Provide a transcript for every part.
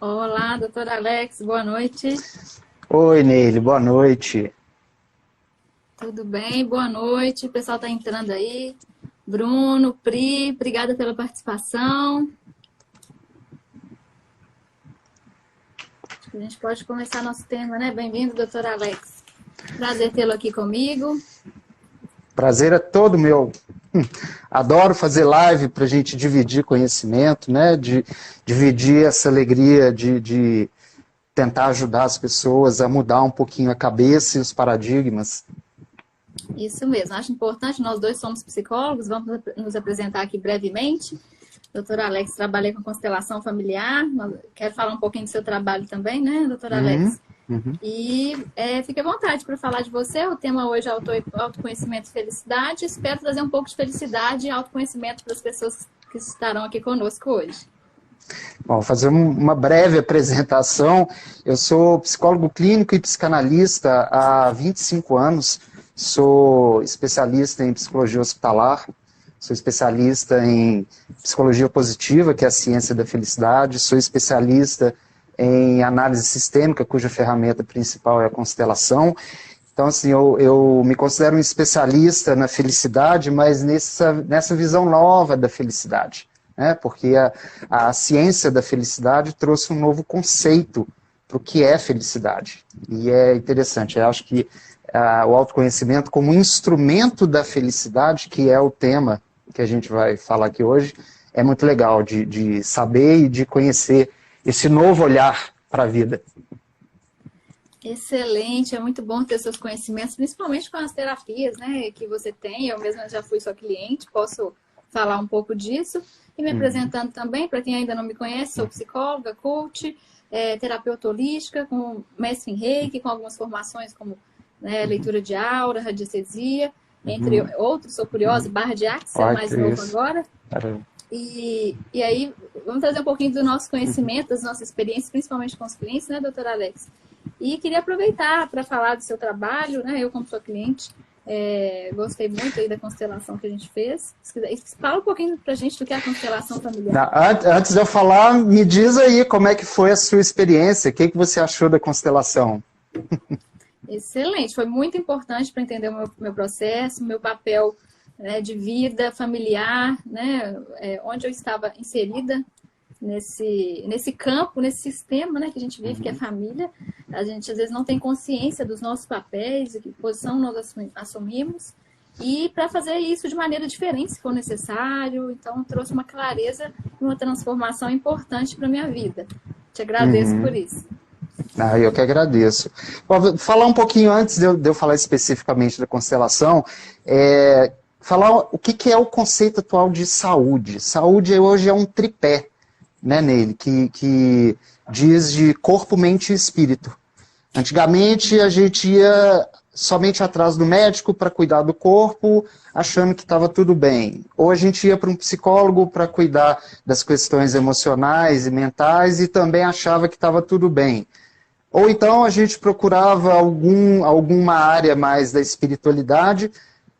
Olá, doutora Alex, boa noite. Oi, Neile, boa noite. Tudo bem? Boa noite. O pessoal está entrando aí. Bruno, Pri, obrigada pela participação. Acho que a gente pode começar nosso tema, né? Bem-vindo, doutora Alex. Prazer tê-lo aqui comigo. Prazer é todo meu. Adoro fazer live para a gente dividir conhecimento, né? De dividir essa alegria de tentar ajudar as pessoas a mudar um pouquinho a cabeça e os paradigmas. Isso mesmo, acho importante. Nós dois somos psicólogos, vamos nos apresentar aqui brevemente. Doutora Alex, trabalhei com constelação familiar. Quero falar um pouquinho do seu trabalho também, né, doutora Alex? Uhum. E fique à vontade para falar de você. O tema hoje é autoconhecimento e felicidade. Espero trazer um pouco de felicidade e autoconhecimento para as pessoas que estarão aqui conosco hoje. Bom, vou fazer uma breve apresentação. Eu sou psicólogo clínico e psicanalista há 25 anos. Sou especialista em psicologia hospitalar. Sou especialista em psicologia positiva, que é a ciência da felicidade. Sou especialista em análise sistêmica, cuja ferramenta principal é a constelação. Então, assim, eu me considero um especialista na felicidade, mas nessa visão nova da felicidade, né? Porque a ciência da felicidade trouxe um novo conceito para o que é felicidade. E é interessante, eu acho que o autoconhecimento como instrumento da felicidade, que é o tema que a gente vai falar aqui hoje, é muito legal de saber e de conhecer esse novo olhar para a vida. Excelente, é muito bom ter seus conhecimentos, principalmente com as terapias, né, que você tem. Eu mesma já fui sua cliente, posso falar um pouco disso. E me apresentando também, para quem ainda não me conhece, sou psicóloga, coach, terapeuta holística, com mestre em Reiki, com algumas formações como leitura de aura, radiestesia, entre outros. Sou curiosa, barra de axia, mais novo agora. E aí, vamos trazer um pouquinho do nosso conhecimento, das nossas experiências, principalmente com os clientes, né, doutora Alex? E queria aproveitar para falar do seu trabalho, né? Eu, como sua cliente, gostei muito aí da constelação que a gente fez. Fala um pouquinho para a gente do que é a constelação familiar. Antes de eu falar, me diz aí como é que foi a sua experiência, o que você achou da constelação? Excelente, foi muito importante para entender o meu processo, meu papel, né, de vida familiar, né, onde eu estava inserida nesse campo, nesse sistema, né, que a gente vive, que é a família. A gente às vezes não tem consciência dos nossos papéis e que posição nós assumimos. E para fazer isso de maneira diferente, se for necessário. Então, trouxe uma clareza e uma transformação importante para a minha vida. Te agradeço por isso. Eu que agradeço. Vou falar um pouquinho antes de eu falar especificamente da constelação, falar o que é o conceito atual de saúde. Saúde hoje é um tripé, né, nele, que diz de corpo, mente e espírito. Antigamente a gente ia somente atrás do médico para cuidar do corpo, achando que estava tudo bem. Ou a gente ia para um psicólogo para cuidar das questões emocionais e mentais e também achava que estava tudo bem. Ou então a gente procurava alguma área mais da espiritualidade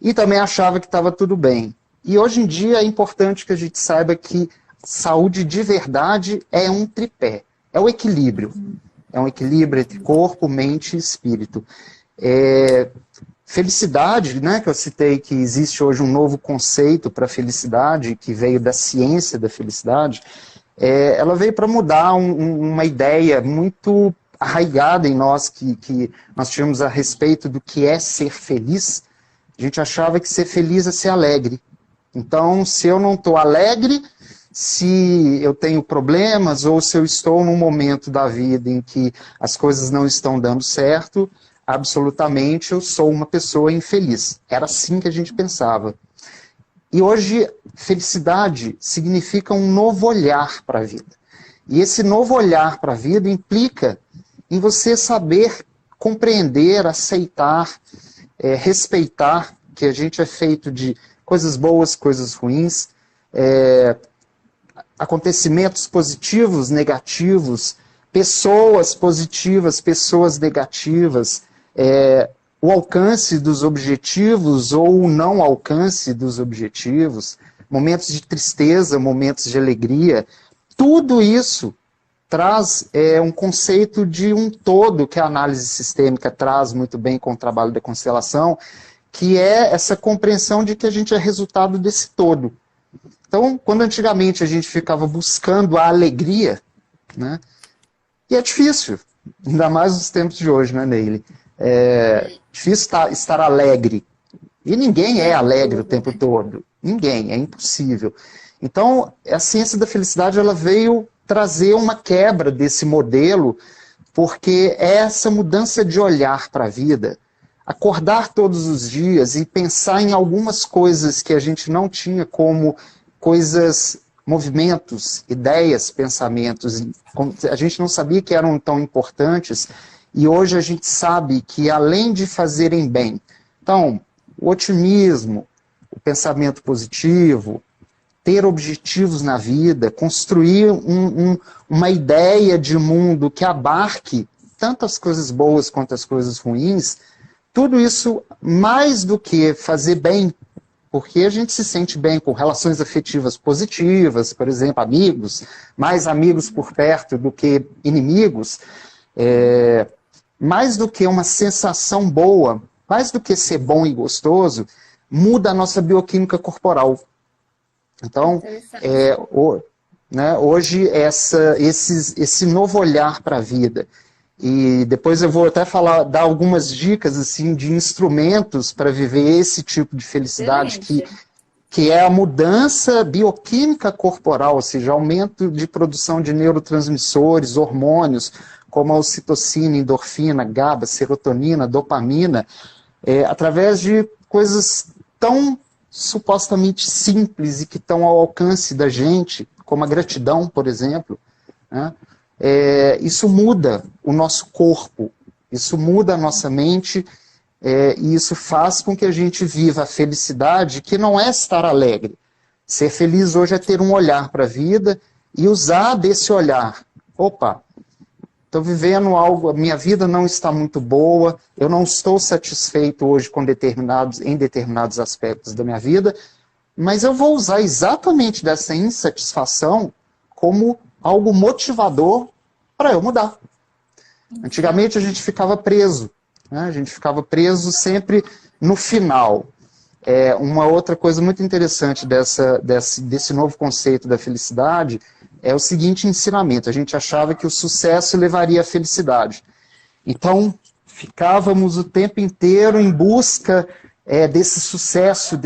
e também achava que estava tudo bem. E hoje em dia é importante que a gente saiba que saúde de verdade é um tripé, é o equilíbrio. É um equilíbrio entre corpo, mente e espírito. Felicidade, né, que eu citei que existe hoje um novo conceito para felicidade, que veio da ciência da felicidade, ela veio para mudar uma ideia muito arraigada em nós, que nós tínhamos a respeito do que é ser feliz. A gente achava que ser feliz é ser alegre. Então, se eu não estou alegre, se eu tenho problemas ou se eu estou num momento da vida em que as coisas não estão dando certo, absolutamente eu sou uma pessoa infeliz. Era assim que a gente pensava. E hoje, felicidade significa um novo olhar para a vida. E esse novo olhar para a vida implica em você saber compreender, aceitar, respeitar que a gente é feito de coisas boas, coisas ruins, acontecimentos positivos, negativos, pessoas positivas, pessoas negativas, o alcance dos objetivos ou o não alcance dos objetivos, momentos de tristeza, momentos de alegria, tudo isso traz um conceito de um todo que a análise sistêmica traz muito bem com o trabalho da constelação, que é essa compreensão de que a gente é resultado desse todo. Então, quando antigamente a gente ficava buscando a alegria, né, e é difícil, ainda mais nos tempos de hoje, né, Neile? É difícil estar alegre. E ninguém é alegre o tempo todo. Ninguém, é impossível. Então, a ciência da felicidade ela veio trazer uma quebra desse modelo, porque é essa mudança de olhar para a vida, acordar todos os dias e pensar em algumas coisas que a gente não tinha como coisas, movimentos, ideias, pensamentos, a gente não sabia que eram tão importantes, e hoje a gente sabe que além de fazerem bem, então, o otimismo, o pensamento positivo, ter objetivos na vida, construir uma ideia de mundo que abarque tanto as coisas boas quanto as coisas ruins, tudo isso mais do que fazer bem, porque a gente se sente bem com relações afetivas positivas, por exemplo, amigos, mais amigos por perto do que inimigos, mais do que uma sensação boa, mais do que ser bom e gostoso, muda a nossa bioquímica corporal. Então, hoje, esse novo olhar para a vida, e depois eu vou até dar algumas dicas assim, de instrumentos para viver esse tipo de felicidade, que é a mudança bioquímica corporal, ou seja, aumento de produção de neurotransmissores, hormônios, como a ocitocina, endorfina, GABA, serotonina, dopamina, através de coisas tão supostamente simples e que estão ao alcance da gente, como a gratidão, por exemplo, né? Isso muda o nosso corpo, isso muda a nossa mente, e isso faz com que a gente viva a felicidade, que não é estar alegre. Ser feliz hoje é ter um olhar para a vida e usar desse olhar. Opa, estou vivendo algo, a minha vida não está muito boa, eu não estou satisfeito hoje em determinados aspectos da minha vida, mas eu vou usar exatamente dessa insatisfação como algo motivador para eu mudar. Antigamente a gente ficava preso, né? A gente ficava preso sempre no final. Uma outra coisa muito interessante desse novo conceito da felicidade é o seguinte ensinamento: a gente achava que o sucesso levaria à felicidade. Então, ficávamos o tempo inteiro em busca desse sucesso.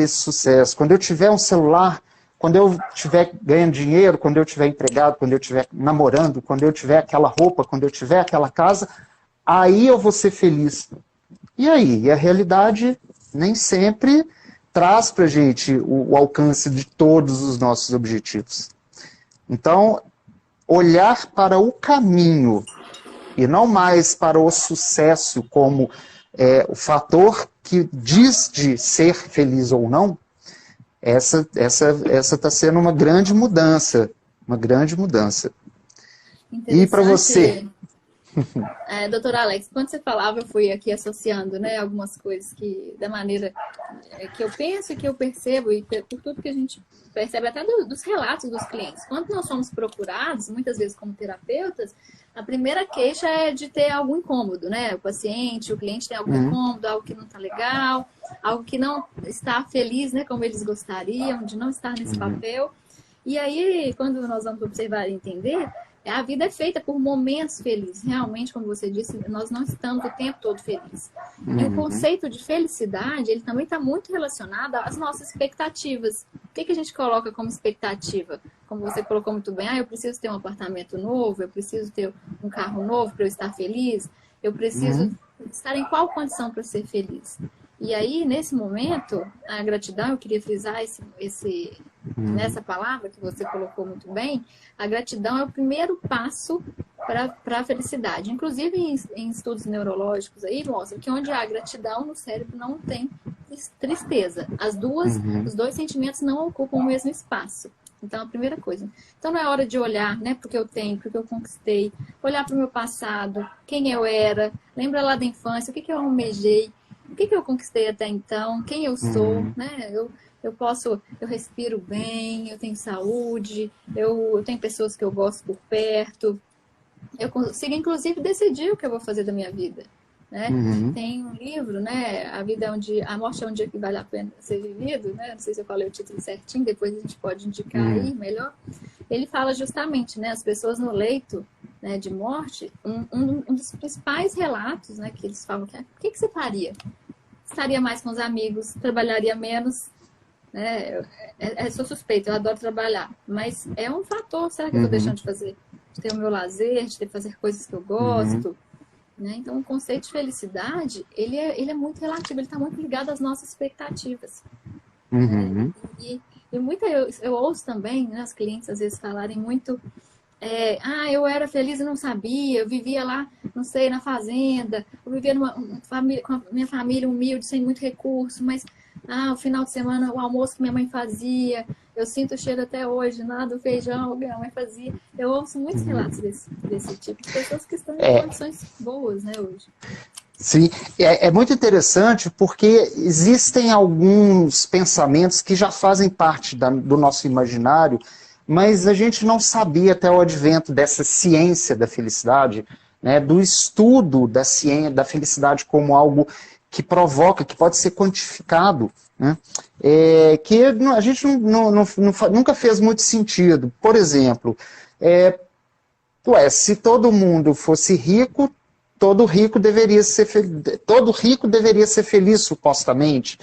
Quando eu tiver um celular, quando eu estiver ganhando dinheiro, quando eu estiver empregado, quando eu estiver namorando, quando eu tiver aquela roupa, quando eu tiver aquela casa, aí eu vou ser feliz. E aí? E a realidade nem sempre traz para a gente o alcance de todos os nossos objetivos. Então, olhar para o caminho e não mais para o sucesso como o fator que diz de ser feliz ou não, essa está sendo uma grande mudança, uma grande mudança. E para você? Doutor Alex, quando você falava, eu fui aqui associando, né, algumas coisas da maneira que eu penso e que eu percebo, e por tudo que a gente percebe até dos relatos dos clientes. Quando nós somos procurados, muitas vezes como terapeutas, a primeira queixa é de ter algum incômodo, né? O cliente tem algum incômodo, algo que não está legal, algo que não está feliz, né, como eles gostariam, de não estar nesse papel. E aí, quando nós vamos observar e entender, a vida é feita por momentos felizes. Realmente, como você disse, nós não estamos o tempo todo felizes. E o conceito de felicidade, ele também está muito relacionado às nossas expectativas. O que a gente coloca como expectativa? Como você colocou muito bem, eu preciso ter um apartamento novo, eu preciso ter um carro novo para eu estar feliz, eu preciso estar em qual condição para ser feliz? E aí, nesse momento, a gratidão, eu queria frisar nessa palavra que você colocou muito bem, a gratidão é o primeiro passo para a felicidade. Inclusive, em estudos neurológicos aí, mostra que onde há gratidão no cérebro não tem tristeza. Os dois sentimentos não ocupam o mesmo espaço. Então, a primeira coisa. Então, não é hora de olhar, né, porque eu tenho, porque eu conquistei, olhar para o meu passado, quem eu era, lembra lá da infância, o que eu almejei, o que eu conquistei até então, quem eu sou, né? Eu respiro bem, eu tenho saúde, eu tenho pessoas que eu gosto por perto. eu consigo, inclusive, decidir o que eu vou fazer da minha vida. Né? Uhum. Tem um livro, né? A morte é um dia que vale a pena ser vivido, né? Não sei se eu falei o título certinho, depois a gente pode indicar aí melhor. Ele fala justamente, né? As pessoas no leito, né, de morte, um dos principais relatos, né? Que eles falam que o que você faria? Estaria mais com os amigos, trabalharia menos, né? Sou suspeita, eu adoro trabalhar, mas é um fator. Será que eu estou deixando de fazer? De ter o meu lazer, de ter fazer coisas que eu gosto? Né? Então, o conceito de felicidade, ele é muito relativo, ele está muito ligado às nossas expectativas. Né? E eu ouço também, né, as clientes às vezes falarem muito, eu era feliz e não sabia, eu vivia lá, não sei, na fazenda, eu vivia com a minha família humilde, sem muito recurso, mas o final de semana, o almoço que minha mãe fazia, eu sinto o cheiro até hoje, do feijão que minha mãe fazia. Eu ouço muitos relatos desse tipo, de pessoas que estão em condições boas, né, hoje. Sim, é muito interessante porque existem alguns pensamentos que já fazem parte do nosso imaginário, mas a gente não sabia até o advento dessa ciência da felicidade, né, do estudo da ciência da felicidade como algo que provoca, que pode ser quantificado, né, que a gente nunca fez muito sentido. Por exemplo, se todo mundo fosse rico, todo rico deveria ser feliz, supostamente.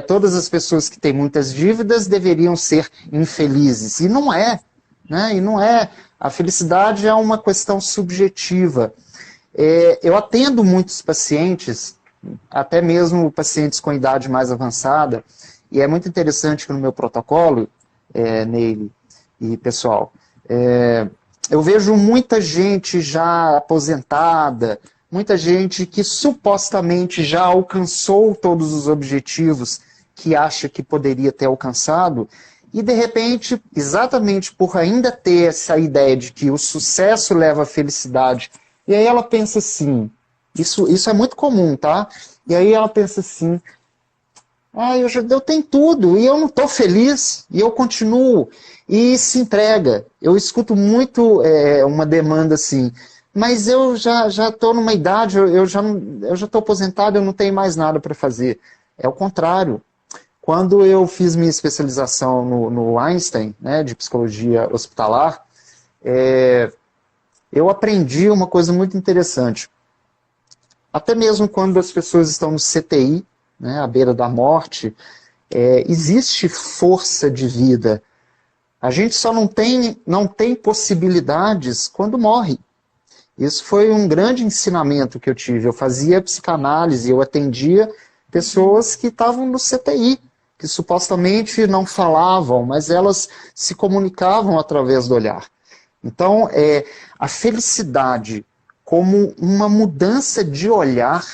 Todas as pessoas que têm muitas dívidas deveriam ser infelizes. E não é. Né? E não é. A felicidade é uma questão subjetiva. Eu atendo muitos pacientes, até mesmo pacientes com idade mais avançada, e é muito interessante que no meu protocolo, Neile e pessoal, eu vejo muita gente já aposentada, muita gente que supostamente já alcançou todos os objetivos que acha que poderia ter alcançado, e de repente, exatamente por ainda ter essa ideia de que o sucesso leva à felicidade, e aí ela pensa assim, isso é muito comum, tá? E aí ela pensa assim, eu tenho tudo, e eu não estou feliz, e eu continuo, e se entrega. Eu escuto muito uma demanda assim, mas eu já estou numa idade, eu já estou aposentado, eu não tenho mais nada para fazer. É o contrário. Quando eu fiz minha especialização no Einstein, né, de psicologia hospitalar, eu aprendi uma coisa muito interessante. Até mesmo quando as pessoas estão no CTI, né, à beira da morte, existe força de vida. A gente só não tem possibilidades quando morre. Isso foi um grande ensinamento que eu tive. Eu fazia psicanálise, eu atendia pessoas que estavam no CTI, que supostamente não falavam, mas elas se comunicavam através do olhar. Então, a felicidade como uma mudança de olhar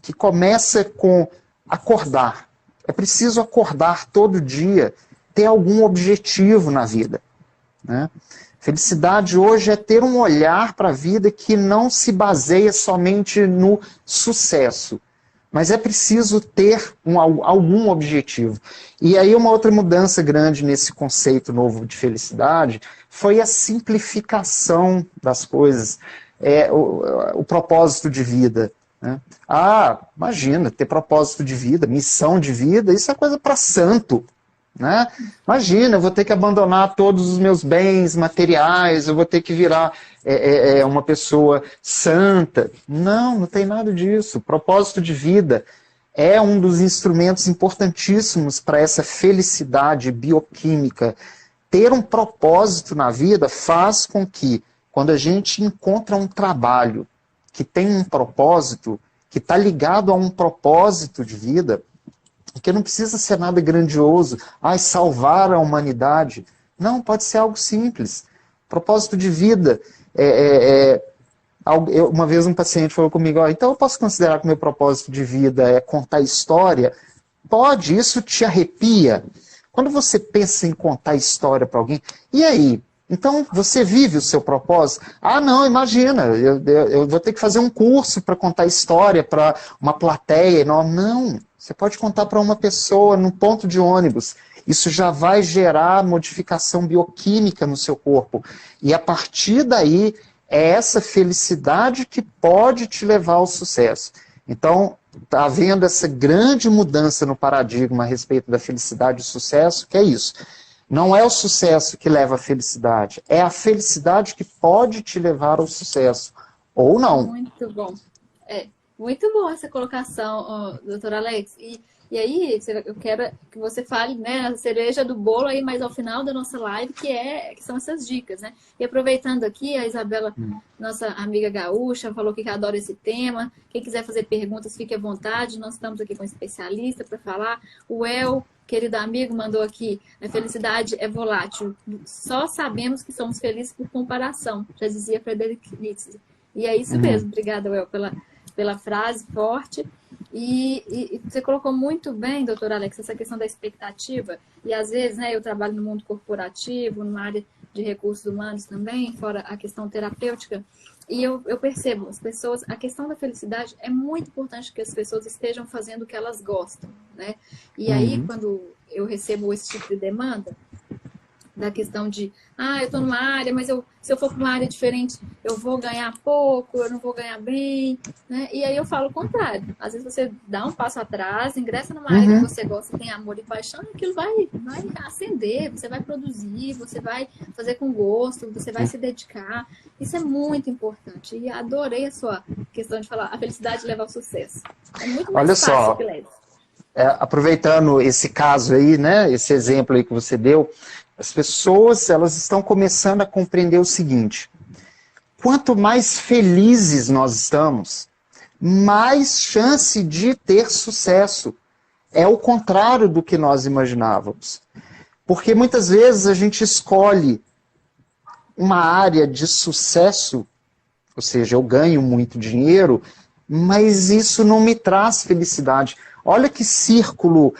que começa com acordar. É preciso acordar todo dia, ter algum objetivo na vida. Né? Felicidade hoje é ter um olhar para a vida que não se baseia somente no sucesso, mas é preciso ter algum objetivo. E aí uma outra mudança grande nesse conceito novo de felicidade foi a simplificação das coisas, o propósito de vida. Né? Imagina, ter propósito de vida, missão de vida, isso é coisa para santo. Né? Imagina, eu vou ter que abandonar todos os meus bens materiais, eu vou ter que virar uma pessoa santa. Não tem nada disso. Propósito de vida é um dos instrumentos importantíssimos para essa felicidade bioquímica. Ter um propósito na vida faz com que, quando a gente encontra um trabalho que tem um propósito, que está ligado a um propósito de vida, porque não precisa ser nada grandioso, salvar a humanidade. Não, pode ser algo simples. Propósito de vida. Uma vez um paciente falou comigo, então eu posso considerar que o meu propósito de vida é contar história? Pode, isso te arrepia. Quando você pensa em contar história para alguém, e aí? Então, você vive o seu propósito? Não, imagina, eu vou ter que fazer um curso para contar história para uma plateia. Não, você pode contar para uma pessoa num ponto de ônibus. Isso já vai gerar modificação bioquímica no seu corpo. E a partir daí, é essa felicidade que pode te levar ao sucesso. Então, está havendo essa grande mudança no paradigma a respeito da felicidade e sucesso, que é isso. Não é o sucesso que leva à felicidade, é a felicidade que pode te levar ao sucesso, ou não. Muito bom. Muito boa essa colocação, doutor Alex. E aí, eu quero que você fale, né, a cereja do bolo aí, mais ao final da nossa live, que são essas dicas, né? E aproveitando aqui, a Isabela, nossa amiga gaúcha, falou que adora esse tema. Quem quiser fazer perguntas, fique à vontade. Nós estamos aqui com um especialista para falar. O El, querido amigo, mandou aqui: a felicidade é volátil. Só sabemos que somos felizes por comparação, já dizia Friedrich Nietzsche. E é isso mesmo. Obrigada, El, pela frase forte. E você colocou muito bem, doutor Alex, essa questão da expectativa. E às vezes, né, eu trabalho no mundo corporativo, numa área de recursos humanos também, fora a questão terapêutica. E eu percebo, as pessoas, a questão da felicidade é muito importante que as pessoas estejam fazendo o que elas gostam, né? E aí, quando eu recebo esse tipo de demanda, da questão de, eu estou numa área, mas se eu for para uma área diferente, eu vou ganhar pouco, eu não vou ganhar bem, né? E aí eu falo o contrário. Às vezes você dá um passo atrás, ingressa numa área que você gosta, tem amor e paixão, e aquilo vai acender, você vai produzir, você vai fazer com gosto, você vai se dedicar. Isso é muito importante. E adorei a sua questão de falar, a felicidade leva ao sucesso. É muito mais fácil que leva. Aproveitando esse caso aí, né, esse exemplo aí que você deu, as pessoas, elas estão começando a compreender o seguinte: quanto mais felizes nós estamos, mais chance de ter sucesso. É o contrário do que nós imaginávamos. Porque muitas vezes a gente escolhe uma área de sucesso, ou seja, eu ganho muito dinheiro, mas isso não me traz felicidade. Olha que círculo,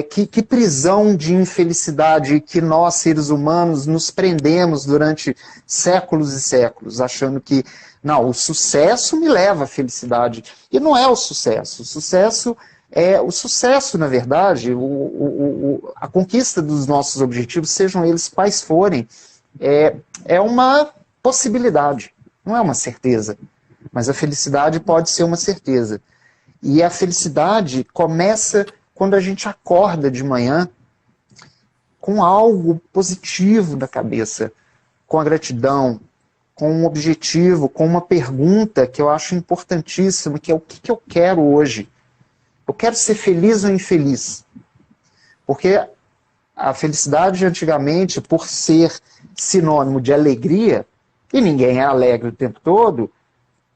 que prisão de infelicidade que nós, seres humanos, nos prendemos durante séculos e séculos, achando que, não, o sucesso me leva à felicidade. E não é o sucesso. O sucesso, na verdade, a conquista dos nossos objetivos, sejam eles quais forem, é uma possibilidade, não é uma certeza. Mas a felicidade pode ser uma certeza. E a felicidade começa quando a gente acorda de manhã com algo positivo na cabeça, com a gratidão, com um objetivo, com uma pergunta que eu acho importantíssima, que é o que eu quero hoje? Eu quero ser feliz ou infeliz? Porque a felicidade antigamente, por ser sinônimo de alegria, e ninguém é alegre o tempo todo,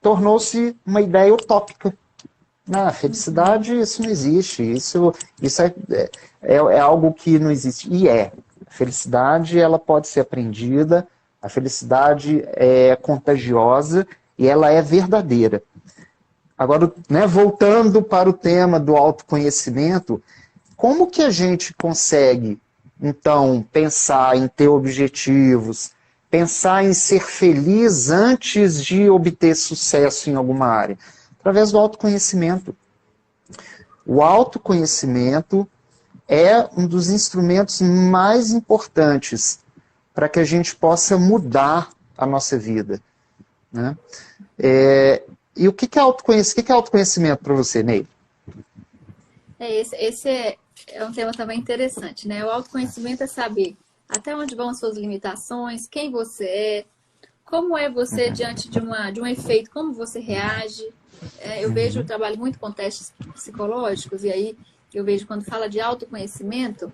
tornou-se uma ideia utópica. Na felicidade, isso não existe. Isso é algo que não existe. E a felicidade, ela pode ser aprendida, a felicidade é contagiosa e ela é verdadeira. Agora, né, voltando para o tema do autoconhecimento, como que a gente consegue, então, pensar em ter objetivos, pensar em ser feliz antes de obter sucesso em alguma área? Através do autoconhecimento. O autoconhecimento é um dos instrumentos mais importantes para que a gente possa mudar a nossa vida, né? E o que é autoconhecimento? O que é autoconhecimento para você, Ney? Esse é um tema também interessante, né? O autoconhecimento é saber até onde vão as suas limitações, quem você é, como é você diante de um efeito, como você reage. Eu vejo, eu trabalho muito com testes psicológicos, e aí eu vejo quando fala de autoconhecimento,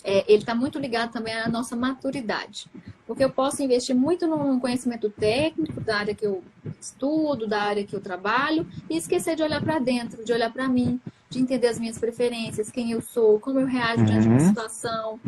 ele está muito ligado também à nossa maturidade. Porque eu posso investir muito num conhecimento técnico da área que eu estudo, da área que eu trabalho, e esquecer de olhar para dentro, de olhar para mim, de entender as minhas preferências, quem eu sou, como eu reajo diante de uma situação.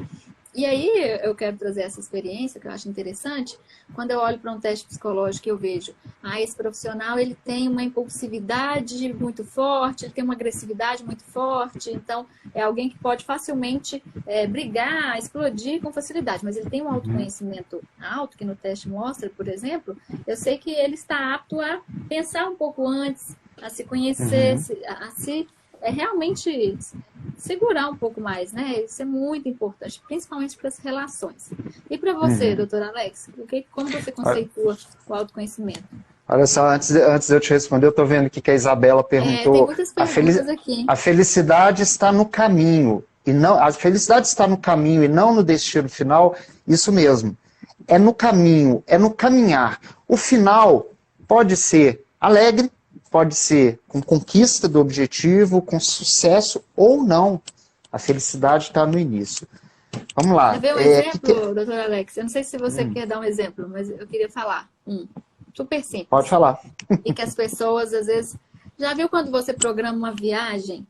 E aí eu quero trazer essa experiência, que eu acho interessante, quando eu olho para um teste psicológico e eu vejo, esse profissional ele tem uma impulsividade muito forte, ele tem uma agressividade muito forte, então é alguém que pode facilmente brigar, explodir com facilidade, mas ele tem um autoconhecimento alto, que no teste mostra, por exemplo, eu sei que ele está apto a pensar um pouco antes, a se conhecer, a se é realmente segurar um pouco mais, né? Isso é muito importante, principalmente para as relações. E para você, doutor Alex, como você conceitua o autoconhecimento? Olha só, antes de eu te responder, eu estou vendo aqui que a Isabela perguntou. Tem muitas perguntas aqui. A felicidade está no caminho. E não, a felicidade está no caminho e não no destino final. Isso mesmo. É no caminho, é no caminhar. O final pode ser alegre, pode ser com conquista do objetivo, com sucesso ou não. A felicidade está no início. Vamos lá. Quer ver um exemplo, doutor Alex? Eu não sei se você quer dar um exemplo, mas eu queria falar. Super simples. Pode falar. E que as pessoas, às vezes... Já viu quando você programa uma viagem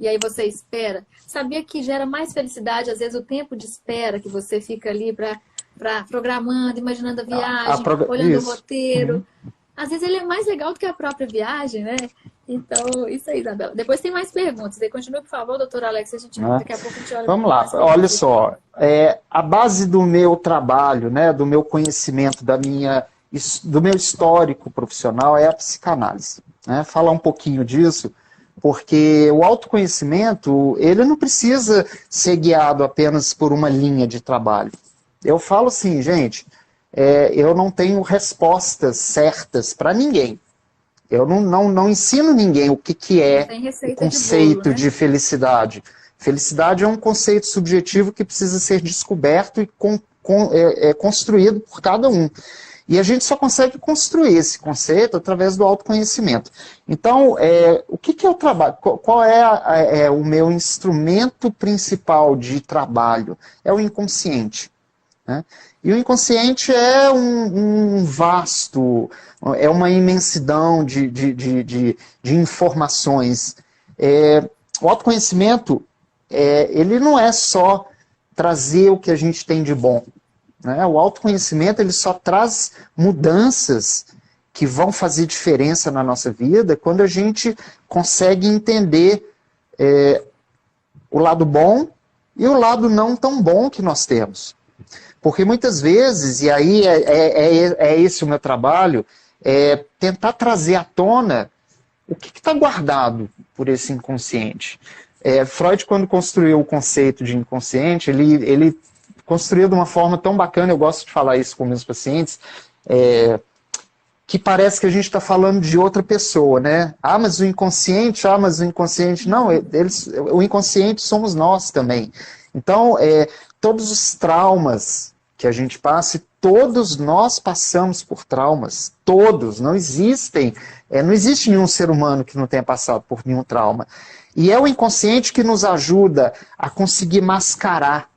e aí você espera? Sabia que gera mais felicidade, às vezes, o tempo de espera que você fica ali para programando, imaginando a viagem, olhando o roteiro. Às vezes ele é mais legal do que a própria viagem, né? Então, isso aí, Isabela. Depois tem mais perguntas. Continue, por favor, doutor Alex. Daqui a pouco a gente olha. Vamos lá. Olha só. A base do meu trabalho, né, do meu conhecimento, do meu histórico profissional é a psicanálise. Né? Falar um pouquinho disso, porque o autoconhecimento, ele não precisa ser guiado apenas por uma linha de trabalho. Eu falo assim, gente, eu não tenho respostas certas para ninguém. Eu não ensino ninguém o que é o conceito de felicidade. Felicidade é um conceito subjetivo que precisa ser descoberto e construído por cada um. E a gente só consegue construir esse conceito através do autoconhecimento. Então, o que é o trabalho? Qual é o meu instrumento principal de trabalho? É o inconsciente. Né? E o inconsciente é um vasto, é uma imensidão de informações. O autoconhecimento, ele não é só trazer o que a gente tem de bom. Né? O autoconhecimento, ele só traz mudanças que vão fazer diferença na nossa vida quando a gente consegue entender o lado bom e o lado não tão bom que nós temos. Porque muitas vezes, e aí é esse o meu trabalho, tentar trazer à tona o que está guardado por esse inconsciente. Freud, quando construiu o conceito de inconsciente, ele construiu de uma forma tão bacana, eu gosto de falar isso com meus pacientes, que parece que a gente está falando de outra pessoa, né? Mas o inconsciente, não, o inconsciente somos nós também. Então, todos os traumas que a gente passa, e todos nós passamos por traumas, todos, não existe nenhum ser humano que não tenha passado por nenhum trauma. E é o inconsciente que nos ajuda a conseguir mascarar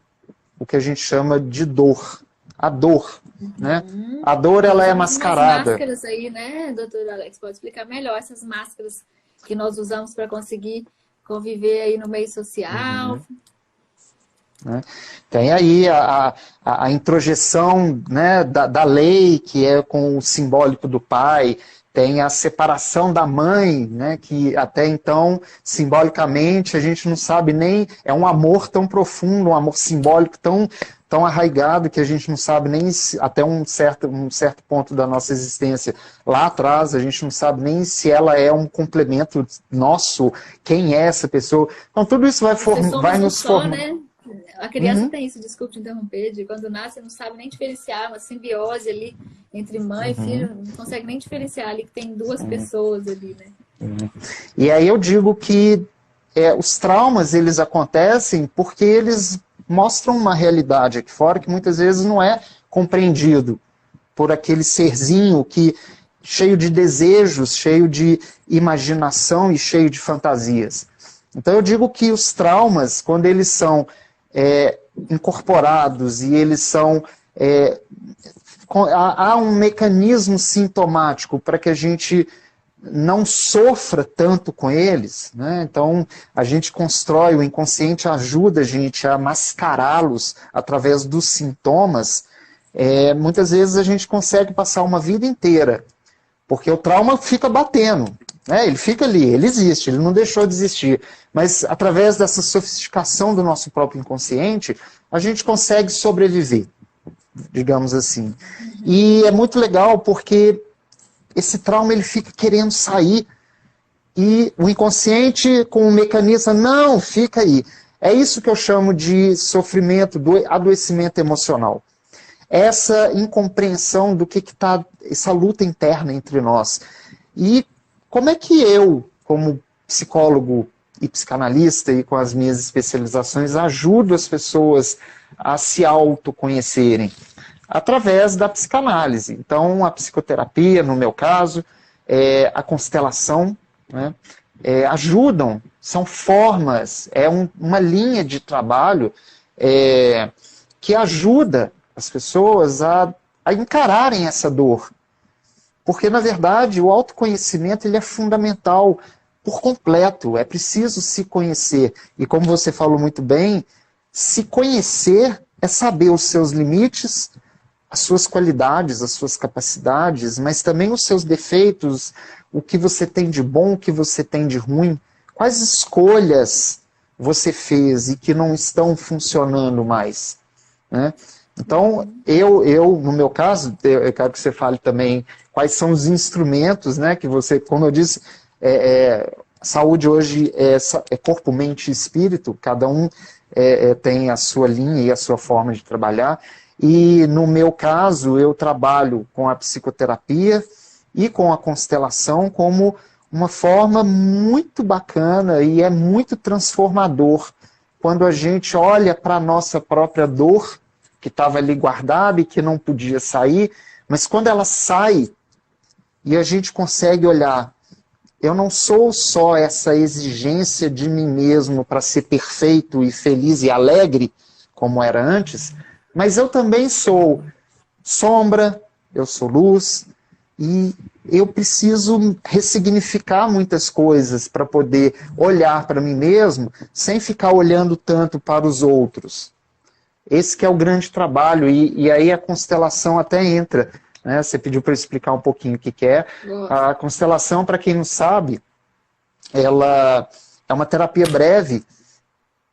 o que a gente chama de dor, a dor. Né? A dor, ela é mascarada. As máscaras aí, né, doutor Alex? Pode explicar melhor essas máscaras que nós usamos para conseguir conviver aí no meio social? Né? Tem aí a introjeção, né, da lei, que é com o simbólico do pai, tem a separação da mãe, né, que até então, simbolicamente, a gente não sabe nem, é um amor tão profundo, um amor simbólico tão arraigado, que a gente não sabe nem, até um certo ponto da nossa existência lá atrás, a gente não sabe nem se ela é um complemento nosso, quem é essa pessoa. Então tudo isso vai nos formar. Né? A criança tem isso, desculpe te interromper, de quando nasce não sabe nem diferenciar, uma simbiose ali entre mãe e filho, não consegue nem diferenciar ali que tem duas pessoas ali, né? E aí eu digo que os traumas, eles acontecem porque eles mostram uma realidade aqui fora que muitas vezes não é compreendido por aquele serzinho cheio de desejos, cheio de imaginação e cheio de fantasias. Então eu digo que os traumas, quando eles são incorporados e eles são... há um mecanismo sintomático para que a gente não sofra tanto com eles, né? Então a gente constrói, o inconsciente ajuda a gente a mascará-los através dos sintomas. Muitas vezes a gente consegue passar uma vida inteira, porque o trauma fica batendo, né? Ele fica ali, ele existe, ele não deixou de existir, mas através dessa sofisticação do nosso próprio inconsciente, a gente consegue sobreviver, digamos assim. E é muito legal porque esse trauma ele fica querendo sair e o inconsciente com o mecanismo, não, fica aí. É isso que eu chamo de sofrimento, do adoecimento emocional. Essa incompreensão do que está, essa luta interna entre nós. E como é que eu, como psicólogo e psicanalista e com as minhas especializações, ajudo as pessoas a se autoconhecerem? Através da psicanálise. Então, a psicoterapia, no meu caso, a constelação, né, ajudam, são formas, uma linha de trabalho que ajuda as pessoas a encararem essa dor. Porque, na verdade, o autoconhecimento ele é fundamental por completo. É preciso se conhecer. E como você falou muito bem, se conhecer é saber os seus limites, as suas qualidades, as suas capacidades, mas também os seus defeitos, o que você tem de bom, o que você tem de ruim, quais escolhas você fez e que não estão funcionando mais, né? Então, no meu caso, eu quero que você fale também quais são os instrumentos, né, que você, como eu disse, saúde hoje é corpo, mente e espírito, cada um tem a sua linha e a sua forma de trabalhar, e no meu caso, eu trabalho com a psicoterapia e com a constelação como uma forma muito bacana e é muito transformador quando a gente olha para a nossa própria dor, que estava ali guardada e que não podia sair, mas quando ela sai e a gente consegue olhar, eu não sou só essa exigência de mim mesmo para ser perfeito e feliz e alegre, como era antes, mas eu também sou sombra, eu sou luz, e eu preciso ressignificar muitas coisas para poder olhar para mim mesmo sem ficar olhando tanto para os outros. Esse que é o grande trabalho, e aí a constelação até entra, né? Você pediu para eu explicar um pouquinho o que é. A constelação, para quem não sabe, ela é uma terapia breve.